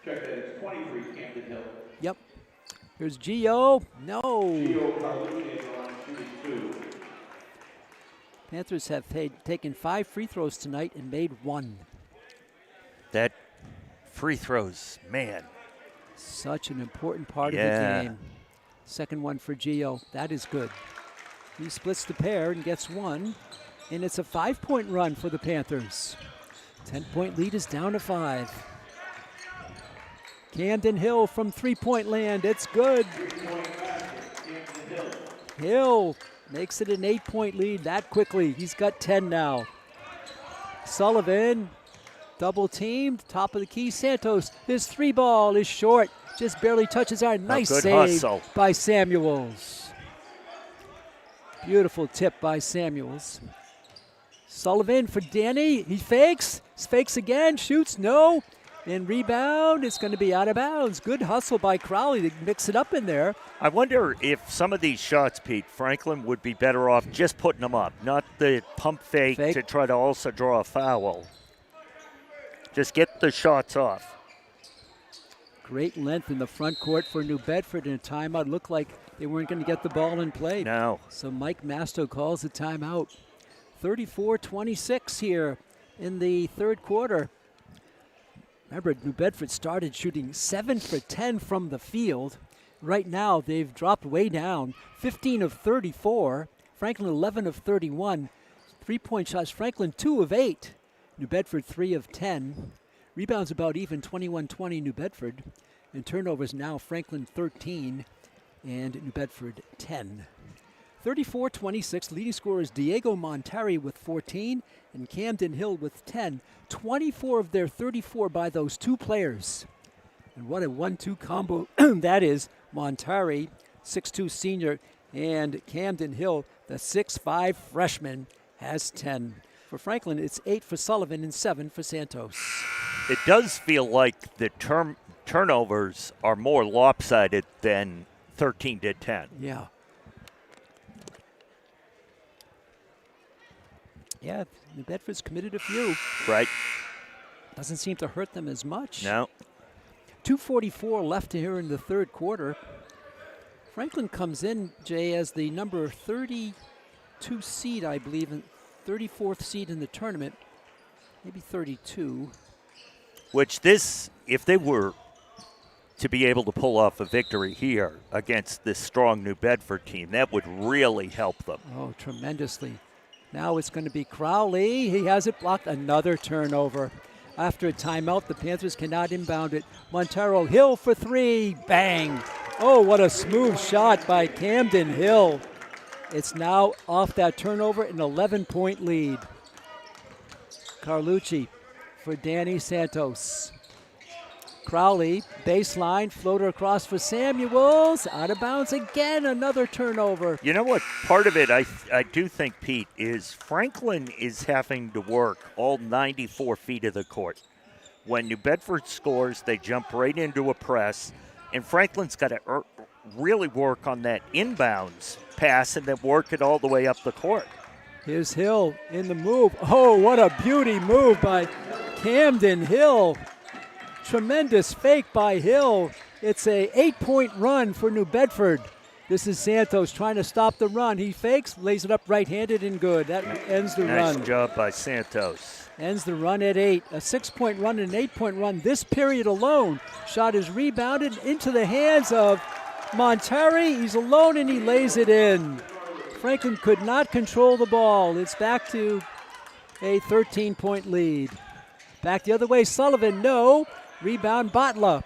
Check that, it's 23, Camden Hill. Yep. Here's Gio. No. Gio Carlucci is on shooting 2. Panthers have taken 5 free throws tonight and made 1. That free throws, man. Such an important part of Yeah. the game. Second one for Gio. That is good. He splits the pair and gets 1. And it's a 5-point run for the Panthers. 10-point lead is down to 5. Camden Hill from 3-point land. It's good. Hill makes it an 8-point lead that quickly. He's got 10 now. Sullivan, double teamed, top of the key. Santos, his 3 ball is short. Just barely touches our nice good save hustle. by Samuels. Beautiful tip by Samuels. Sullivan for Danny. He fakes again, shoots, no. And rebound, it's going to be out of bounds. Good hustle by Crowley to mix it up in there. I wonder if some of these shots, Pete, Franklin would be better off just putting them up, not the pump fake to try to also draw a foul. Just get the shots off. Great length in the front court for New Bedford in a timeout. Looked like they weren't going to get the ball in play. No. So Mike Masto calls the timeout. 34-26 here in the third quarter. Remember, New Bedford started shooting 7 for 10 from the field. Right now, they've dropped way down. 15 of 34. Franklin, 11 of 31. 3-point shots. Franklin, 2 of 8. New Bedford, 3 of 10. Rebounds about even, 21-20 New Bedford. And turnovers now, Franklin 13 and New Bedford 10. 34-26, leading scorers Diego Montari with 14 and Camden Hill with 10. 24 of their 34 by those 2 players. And what a 1-2 combo that is. Montari, 6'2 senior, and Camden Hill, the 6'5 freshman, has 10. For Franklin, it's 8 for Sullivan and 7 for Santos. It does feel like the turnovers are more lopsided than 13 to 10. Yeah. Yeah, New Bedford's committed a few. Right? Doesn't seem to hurt them as much. No. 2:44 left here in the third quarter. Franklin comes in, Jay, as the number 32 seed, I believe, and 34th seed in the tournament. Maybe 32. Which if they were to be able to pull off a victory here against this strong New Bedford team, that would really help them. Oh, tremendously. Now it's going to be Crowley. He has it blocked. Another turnover. After a timeout, the Panthers cannot inbound it. Montero Hill for 3. Bang. Oh, what a smooth shot by Camden Hill. It's now off that turnover, an 11-point lead. Carlucci for Danny Santos. Crowley, baseline, floater across for Samuels. Out of bounds again, another turnover. You know what? Part of it, I do think, Pete, is Franklin is having to work all 94 feet of the court. When New Bedford scores, they jump right into a press, and Franklin's got to really work on that inbounds pass and then work it all the way up the court. Here's Hill in the move. Oh, what a beauty move by Camden Hill. Tremendous fake by Hill. It's a 8-point run for New Bedford. This is Santos trying to stop the run. He fakes, lays it up right-handed and good. That ends the run. Nice job by Santos. Ends the run at 8. A 6-point run and an 8-point run this period alone. Shot is rebounded into the hands of Monterey, he's alone and he lays it in. Franklin could not control the ball. It's back to a 13-point lead. Back the other way, Sullivan, no. Rebound, Botla.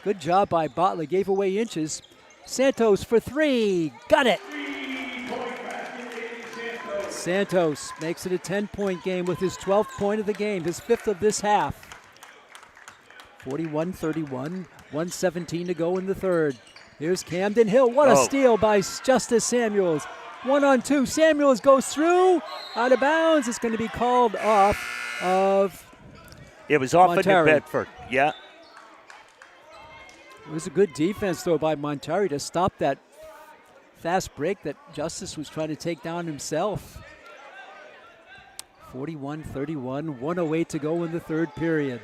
Good job by Botla, gave away inches. Santos for three, got it. Santos makes it a 10-point game with his 12th point of the game, his 5th of this half. 41-31, 1:17 to go in the third. Here's Camden Hill. What a steal by Justice Samuels. 1-on-2. Samuels goes through, out of bounds. It's going to be called off of It was off of New Monterey. Bedford. Yeah. It was a good defense, though, by Monterey to stop that fast break that Justice was trying to take down himself. 41-31, 1:08 to go in the third period.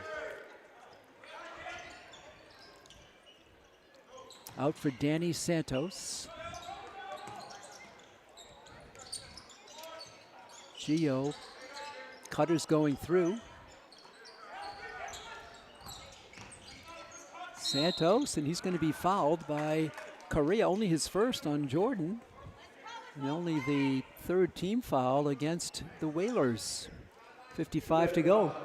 Out for Danny Santos. Gio, Cutter's going through. Santos, and he's going to be fouled by Correa, only his first on Jordan, and only the third team foul against the Whalers. 55 to go.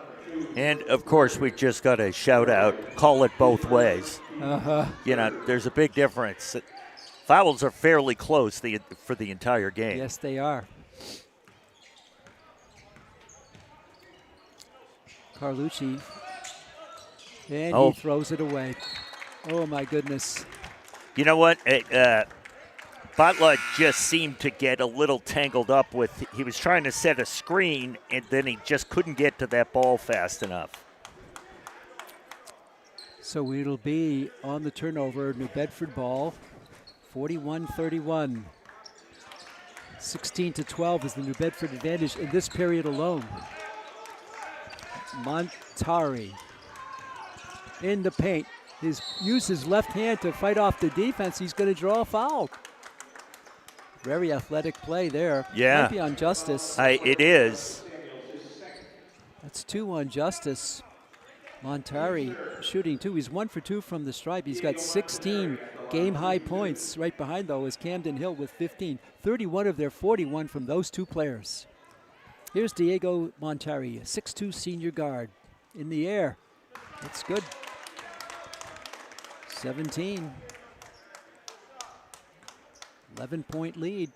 And, of course, we just got a shout-out, call it both ways. You know, there's a big difference. Fouls are fairly close for the entire game. Yes, they are. Carlucci, and he throws it away. Oh, my goodness. You know what? Butler just seemed to get a little tangled up with, he was trying to set a screen, and then he just couldn't get to that ball fast enough. So it'll be on the turnover, New Bedford ball, 41-31. 16-12 is the New Bedford advantage in this period alone. Monterey in the paint. Use his left hand to fight off the defense. He's going to draw a foul. Very athletic play there. Yeah. Might be on Justice. It is. That's 2 on Justice. Monterey shooting 2. He's 1 for 2 from the stripe. He's got 16 game-high points. Right behind, though, is Camden Hill with 15. 31 of their 41 from those 2 players. Here's Diego Monterey, a 6'2 senior guard. In the air. That's good. 17. 11-point lead.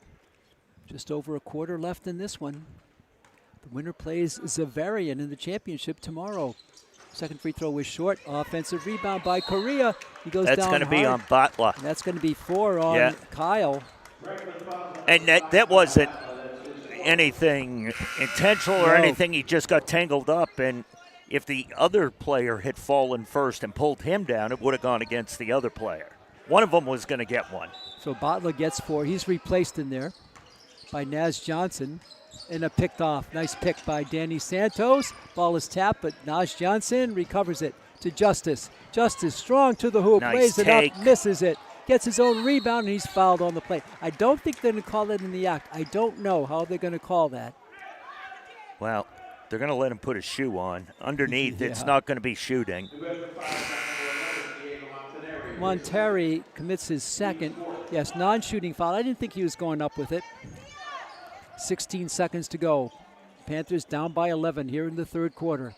Just over a quarter left in this one. The winner plays Zavarian in the championship tomorrow. Second free throw was short. Offensive rebound by Correa. He goes down That's going to be on hard. Butler. And that's going to be 4 on Kyle. And that wasn't anything intentional or anything. He just got tangled up, and if the other player had fallen first and pulled him down, it would have gone against the other player. One of them was going to get one. So Butler gets 4. He's replaced in there by Naz Johnson. And a picked off. Nice pick by Danny Santos. Ball is tapped, but Naz Johnson recovers it to Justice. Justice strong to the hoop. Nice Lays take. it up, misses it. Gets his own rebound, and he's fouled on the play. I don't think they're going to call that in the act. I don't know how they're going to call that. Well, they're going to let him put a shoe on. Underneath, it's not going to be shooting. Monterey commits his second, non-shooting foul. I didn't think he was going up with it. 16 seconds to go. Panthers down by 11 here in the third quarter.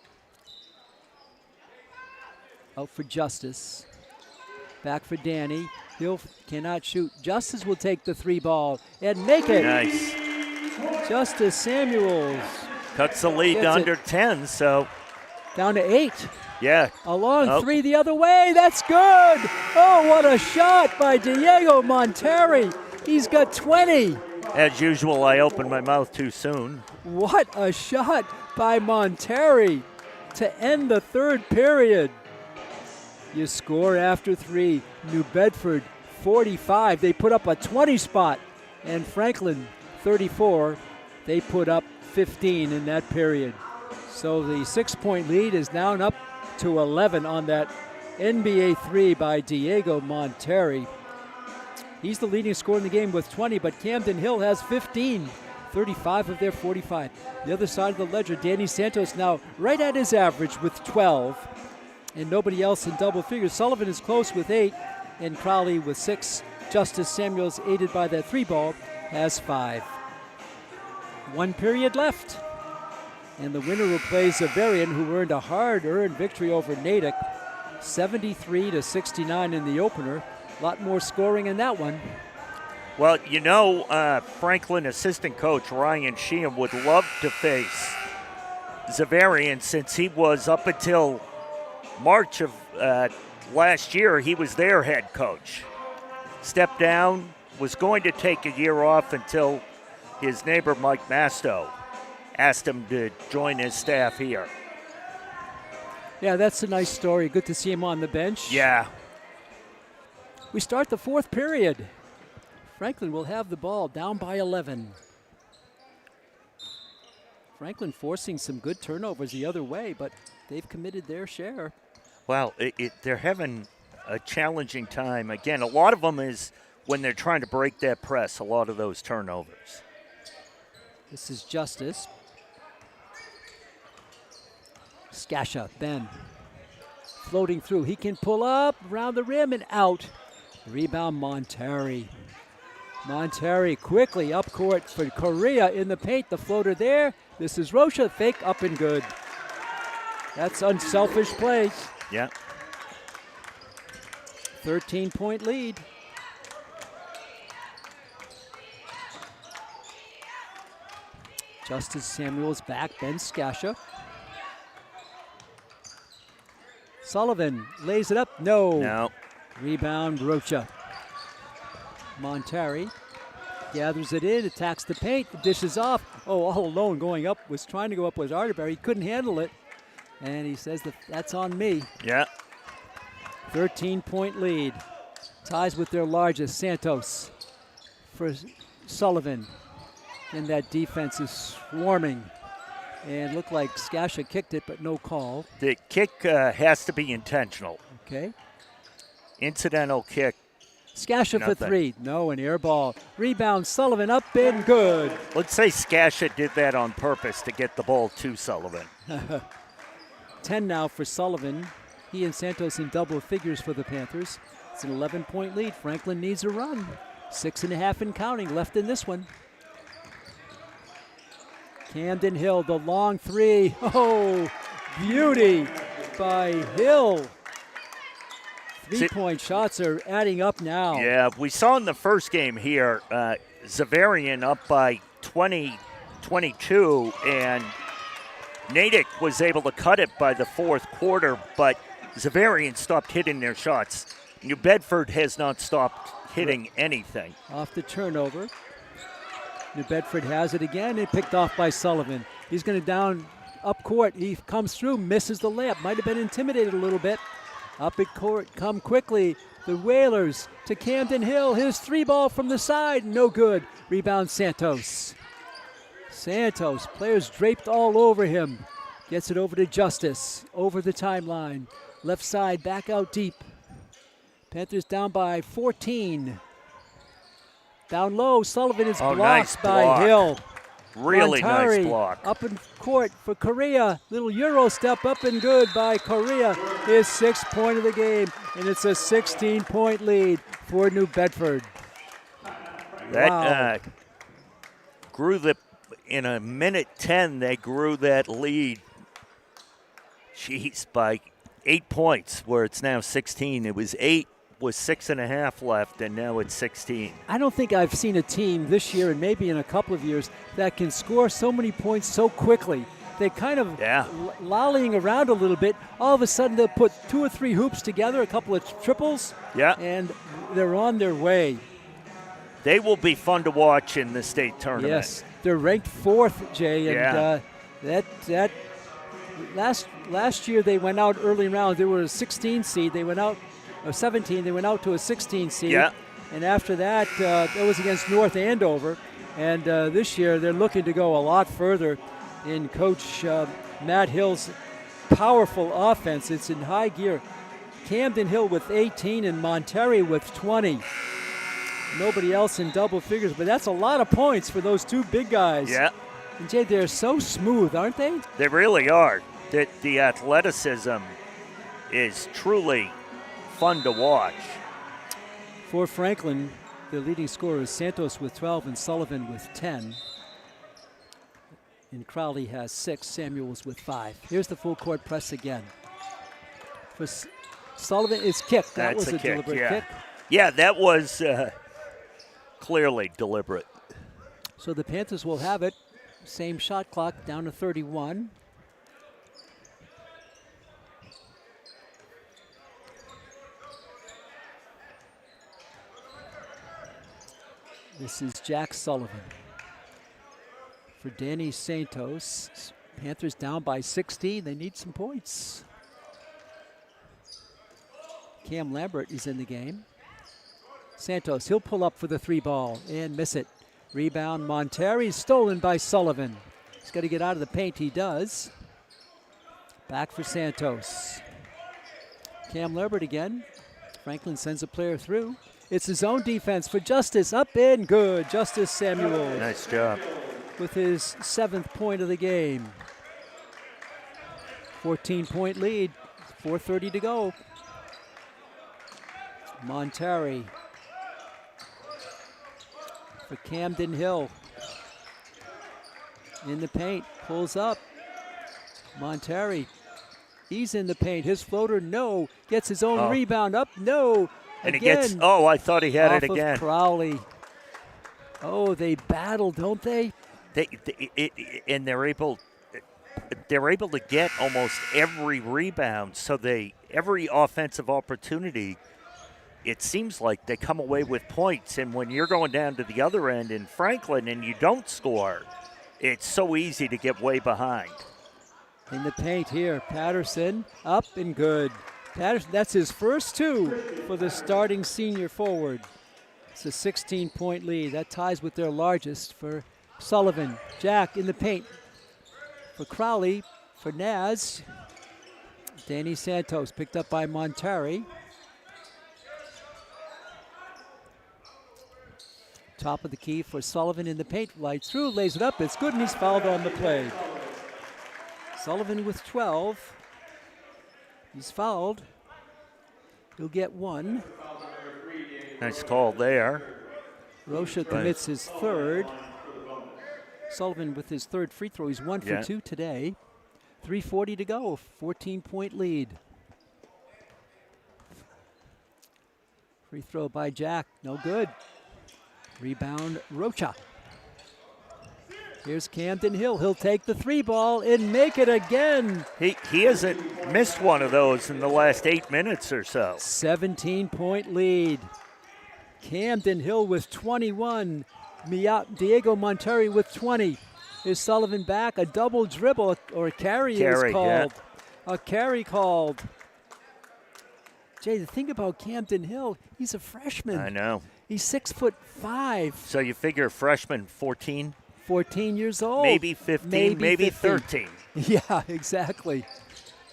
Out for Justice. Back for Danny. Hill cannot shoot. Justice will take the 3 ball and make it. Nice. Justice Samuels. Cuts the lead to under 10, so. Down to 8. Yeah. A long 3 the other way. That's good. Oh, what a shot by Diego Monterey. He's got 20. As usual, I opened my mouth too soon. What a shot by Monterey to end the third period. You score after 3. New Bedford 45. They put up a 20 spot. And Franklin 34. They put up 15 in that period. So the 6-point lead is now up to 11 on that NBA 3 by Diego Monterey. He's the leading scorer in the game with 20, but Camden Hill has 15, 35 of their 45. The other side of the ledger, Danny Santos now right at his average with 12, and nobody else in double figures. Sullivan is close with 8. and Crowley with 6. Justice Samuels, aided by that 3 ball, has 5. 1 period left. And the winner will play Zavarian, who earned a hard-earned victory over Natick, 73-69 in the opener. A lot more scoring in that one. Well, Franklin assistant coach Ryan Sheehan would love to face Zavarian, since he was, up until March of last year, he was their head coach. Stepped down, was going to take a year off until his neighbor Mike Masto asked him to join his staff here. Yeah, that's a nice story. Good to see him on the bench. Yeah. We start the 4th period. Franklin will have the ball, down by 11. Franklin forcing some good turnovers the other way, but they've committed their share. Well, they're having a challenging time. Again, a lot of them is when they're trying to break that press, a lot of those turnovers. This is Justice. Skasha, Ben. Floating through. He can pull up around the rim and out. Rebound, Monteri. Monteri quickly up court for Correa in the paint. The floater there. This is Rocha. Fake up and good. That's unselfish play. Yeah. 13-point lead. Justice Samuels back, Ben Skasha. Sullivan lays it up, no. Rebound, Rocha. Monteri gathers it in, attacks the paint, dishes off. Oh, all alone going up, was trying to go up with Arterberry. He couldn't handle it. And he says that's on me. Yeah. 13-point lead. Ties with their largest, Santos for Sullivan. And that defense is swarming. And looked like Skasha kicked it, but no call. The kick has to be intentional. Okay. Incidental kick. Skasha for 3. No, an air ball. Rebound, Sullivan up and good. Let's say Skasha did that on purpose to get the ball to Sullivan. 10 now for Sullivan. He and Santos in double figures for the Panthers. It's an 11-point lead. Franklin needs a run. 6.5 and counting left in this one. Camden Hill, the long 3. Oh, beauty by Hill. 3-point shots are adding up now. Yeah, we saw in the first game here, Zavarian up by 20-22, and Natick was able to cut it by the 4th quarter, but Zavarian stopped hitting their shots. New Bedford has not stopped hitting anything. Off the turnover. New Bedford has it again and picked off by Sullivan. He's going to down up court. He comes through, misses the layup. Might have been intimidated a little bit. Up at court, come quickly. The Whalers to Camden Hill. His 3 ball from the side, no good. Rebound Santos. Santos, players draped all over him. Gets it over to Justice, over the timeline. Left side, back out deep. Panthers down by 14. Down low, Sullivan is blocked nice by block. Hill. Really Montari nice block. Up in court for Correa. Little Euro step up and good by Correa. His 6th point of the game, and it's a 16-point lead for New Bedford. That grew in a minute 10, they grew that lead. Jeez, by 8 points, where it's now 16. It was 8 with 6.5 left, and now it's 16. I don't think I've seen a team this year and maybe in a couple of years that can score so many points so quickly. They kind of lollying around a little bit. All of a sudden they'll put 2 or 3 hoops together, a couple of triples, and they're on their way. They will be fun to watch in the state tournament. Yes, they're ranked 4th, Jay, and that last year they went out early round. They were a 16 seed. They went out. 17, they went out to a 16 seed. Yeah. And after that, that was against North Andover. And this year, they're looking to go a lot further in Coach Matt Hill's powerful offense. It's in high gear. Camden Hill with 18 and Monteri with 20. Nobody else in double figures, but that's a lot of points for those 2 big guys. Yeah. And Jay, they're so smooth, aren't they? They really are. The athleticism is truly fun to watch. For Franklin, the leading scorer is Santos with 12 and Sullivan with 10. And Crowley has 6, Samuels with 5. Here's the full court press again. For Sullivan, it's kicked. That was a deliberate kick. Yeah, that was clearly deliberate. So the Panthers will have it. Same shot clock, down to 31. This is Jack Sullivan. For Danny Santos, Panthers down by 16. They need some points. Cam Lambert is in the game. Santos, he'll pull up for the 3 ball and miss it. Rebound, Monterrey, stolen by Sullivan. He's got to get out of the paint, he does. Back for Santos. Cam Lambert again. Franklin sends a player through. It's his own defense for Justice, up and good. Justice Samuel. Nice job. With his 7th point of the game. 14-point lead, 4:30 to go. Monterrey for Camden Hill. In the paint, pulls up. Monterrey, he's in the paint. His floater, no. Gets his own rebound up, no. And again, he gets, I thought he had it again. Of Crowley. Oh, they battle, don't they? And they're able to get almost every rebound. So every offensive opportunity, it seems like they come away with points. And when you're going down to the other end in Franklin and you don't score, it's so easy to get way behind. In the paint here, Patterson up and good. Patterson, that's his first 2 for the starting senior forward. It's a 16-point lead. That ties with their largest for Sullivan. Jack in the paint for Crowley, for Naz. Danny Santos picked up by Monterrey. Top of the key for Sullivan in the paint. Lights through, lays it up. It's good, and he's fouled on the play. Sullivan with 12. He's fouled. He'll get 1. Nice call there. Rocha commits his 3rd. Sullivan with his 3rd free throw. He's 1 for 2 today. 3:40 to go. 14-point lead. Free throw by Jack. No good. Rebound, Rocha. Here's Camden Hill. He'll take the 3 ball and make it again. He hasn't missed one of those in the last 8 minutes or so. 17-point lead. Camden Hill with 21. Diego Monterrey with 20. Is Sullivan back? A double dribble or a carry is called. Yeah. A carry called. Jay, the thing about Camden Hill, he's a freshman. I know. He's 6'5". So you figure freshman 14? 14 years old. Maybe 15, maybe 13. Yeah, exactly.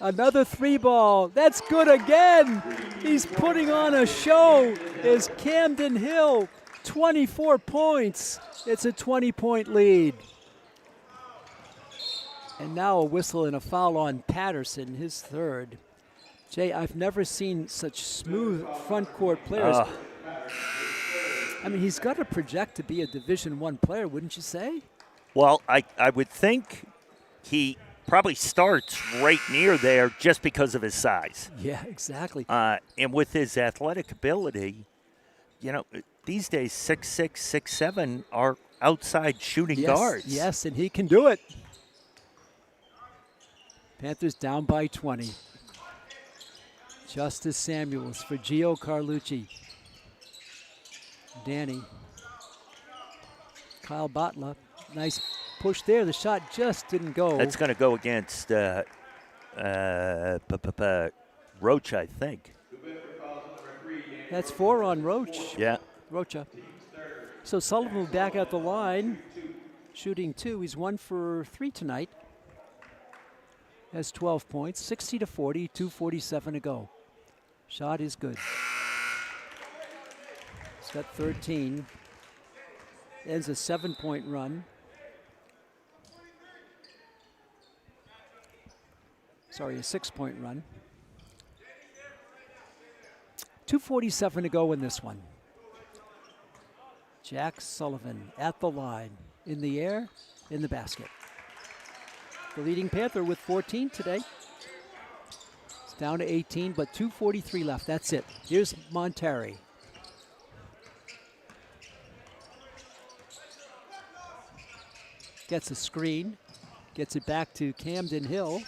Another 3 ball. That's good again. He's putting on a show. Is Camden Hill, 24 points. It's a 20-point lead. And now a whistle and a foul on Patterson, his 3rd. Jay, I've never seen such smooth front court players. I mean, he's got to project to be a Division I player, wouldn't you say? Well, I would think he probably starts right near there just because of his size. Yeah, exactly. And with his athletic ability, these days 6'6", 6'7" are outside shooting guards. Yes, and he can do it. Panthers down by 20. Justice Samuels for Gio Carlucci. Danny. Kyle Botla. Nice push there. The shot just didn't go. That's going to go against Roach, I think. That's 4 on Roach. Yeah. Rocha. So Sullivan will back out the line, shooting 2. He's 1 for 3 tonight. Has 12 points, 60-40, 2:47 to go. Shot is good. He's got 13. Ends a 7-point run. Sorry, a 6-point run. 2:47 to go in this one. Jack Sullivan at the line. In the air, in the basket. The leading Panther with 14 today. It's down to 18, but 2:43 left. That's it. Here's Monteri. Gets a screen. Gets it back to Camden Hill.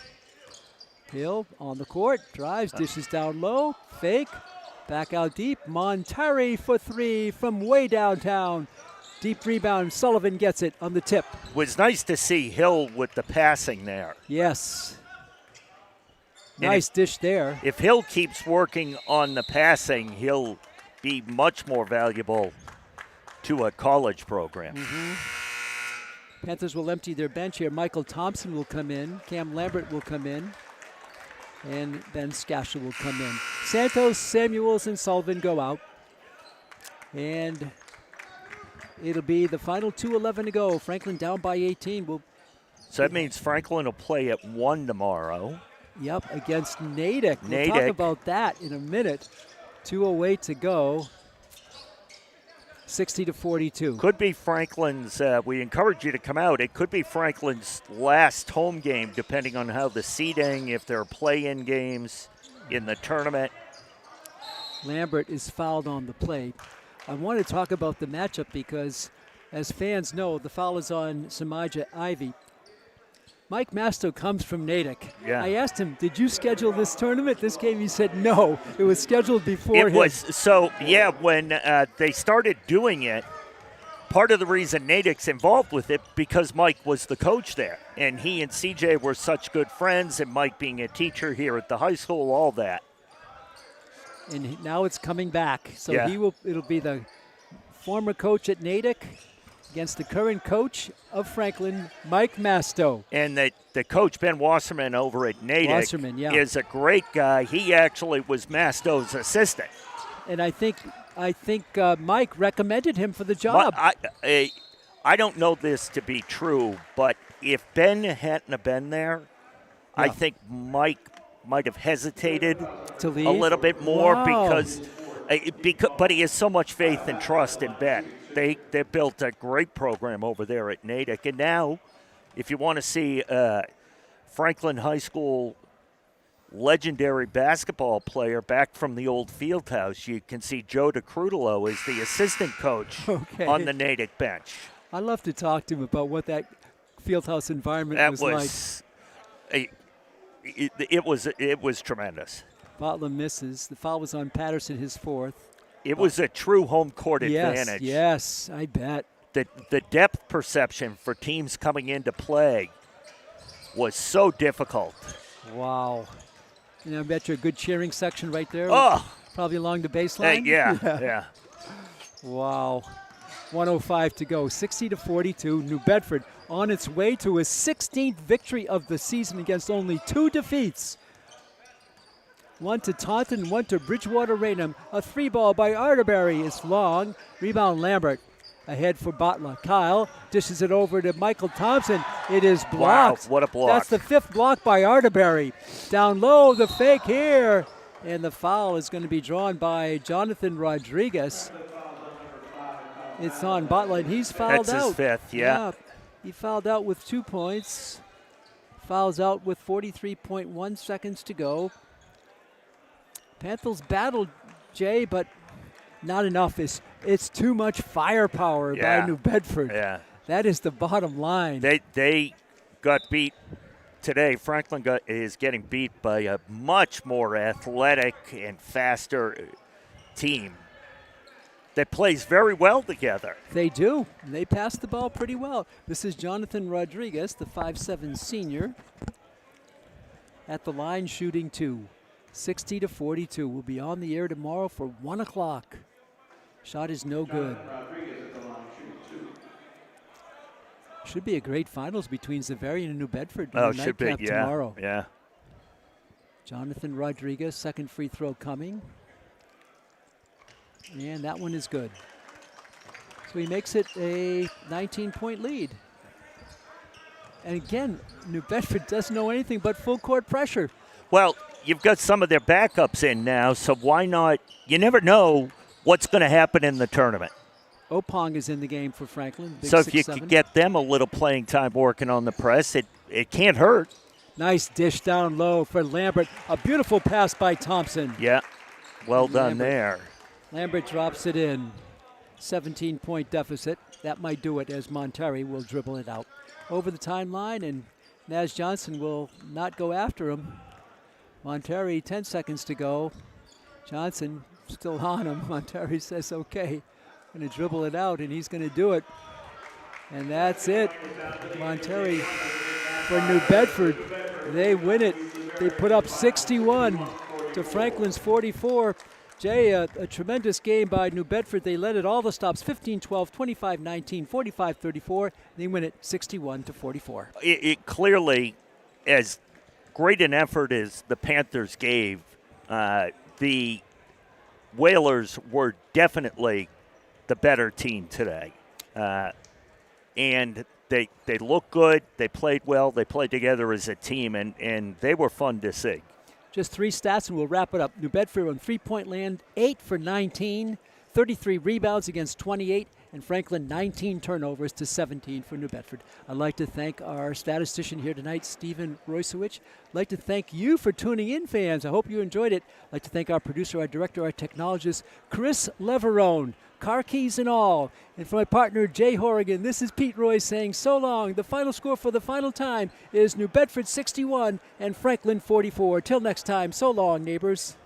Hill on the court. Drives, dishes down low. Fake. Back out deep. Monteri for three from way downtown. Deep rebound. Sullivan gets it on the tip. Was nice to see Hill with the passing there. Yes. Nice dish there. If Hill keeps working on the passing, he'll be much more valuable to a college program. Panthers will empty their bench here. Michael Thompson will come in. Cam Lambert will come in. And Ben Skasha will come in. Santos, Samuels, and Sullivan go out. And it'll be the final 2:11 to go. Franklin down by 18. So that means Franklin will play at 1 tomorrow. Yep, against Natick. We'll talk about that in a minute. 2:08 to go. 60-42. Could be Franklin's, we encourage you to come out. It could be Franklin's last home game, depending on how the seeding, if there are play-in games in the tournament. Lambert is fouled on the play. I want to talk about the matchup because, as fans know, the foul is on Samaja Ivy. Mike Masto comes from Natick. Yeah. I asked him, did you schedule this tournament, this game? He said no. It was scheduled before It him. was, so, yeah, when they started doing it, part of the reason Natick's involved with it, because Mike was the coach there. And he and CJ were such good friends, and Mike being a teacher here at the high school, all that. And now it's coming back. So Yeah. it'll be the former coach at Natick against the current coach of Franklin, Mike Masto. And the coach, Ben Wasserman, over at Natick Wasserman, yeah. is a great guy. He actually was Masto's assistant. And I think Mike recommended him for the job. I don't know this to be true, but if Ben hadn't have been there, I think Mike might have hesitated to leave a little bit more Wow. but he has so much faith and trust in Ben. They built a great program over there at Natick. And now, if you want to see Franklin High School legendary basketball player back from the old field house, you can see Joe DeCrudelo as the assistant coach on the Natick bench. I'd love to talk to him about what that fieldhouse environment was like. It was tremendous. Butler misses. The foul was on Patterson, his fourth. It was a true home court advantage. Yes, I bet. The depth perception for teams coming into play was so difficult. Wow. And I bet you a good cheering section right there. Oh! Probably along the baseline. Yeah. Wow. 1:05 to go. 60-42. New Bedford on its way to a 16th victory of the season against only 2 defeats. One to Taunton, one to Bridgewater Raynham. A 3-ball by Arterberry is long. Rebound Lambert. Ahead for Butler. Kyle dishes it over to Michael Thompson. It is blocked. Wow, what a block. That's the 5th block by Arterberry. Down low, the fake here. And the foul is going to be drawn by Jonathan Rodriguez. It's on Butler, and he's fouled out. That's his 5th, yeah. He fouled out with 2 points. Fouls out with 43.1 seconds to go. Panthers battled, Jay, but not enough. It's too much firepower by New Bedford. Yeah. That is the bottom line. They got beat today. Franklin is getting beat by a much more athletic and faster team that plays very well together. They do. They pass the ball pretty well. This is Jonathan Rodriguez, the 5'7" senior, at the line shooting 2. 60-42. We'll be on the air tomorrow for 1 o'clock. Shot is no good. Should be a great finals between Xaverian and New Bedford. Should be, tomorrow. Yeah. Jonathan Rodriguez, second free throw coming. And that one is good. So he makes it a 19-point lead. And again, New Bedford doesn't know anything but full court pressure. Well, you've got some of their backups in now, so why not? You never know what's going to happen in the tournament. Opong is in the game for Franklin. Big So if you 6'7". could get them a little playing time working on the press, it can't hurt. Nice dish down low for Lambert. A beautiful pass by Thompson. Yeah, well done Lambert. there. Lambert drops it in. 17-point deficit. That might do it as Monterrey will dribble it out. Over the timeline, and Naz Johnson will not go after him. Monterrey, 10 seconds to go. Johnson still on him. Monterrey says, okay, going to dribble it out, and he's going to do it. And that's it. Monterrey for New Bedford. They win it. They put up 61 to Franklin's 44. Jay, a tremendous game by New Bedford. They led at all the stops, 15-12, 25-19, 45-34. They win it 61 to 44. It clearly, as great an effort as the Panthers gave, the Whalers were definitely the better team today. And they looked good, they played well, they played together as a team, and they were fun to see. Just 3 stats and we'll wrap it up. New Bedford on three-point land, 8 for 19, 33 rebounds against 28, and Franklin 19 turnovers to 17 for New Bedford. I'd like to thank our statistician here tonight, Stephen Roysowicz. I'd like to thank you for tuning in, fans. I hope you enjoyed it. I'd like to thank our producer, our director, our technologist, Chris Leverone. Car keys and all. And for my partner, Jay Horrigan, this is Pete Roy saying so long. The final score for the final time is New Bedford 61 and Franklin 44. Till next time, so long, neighbors.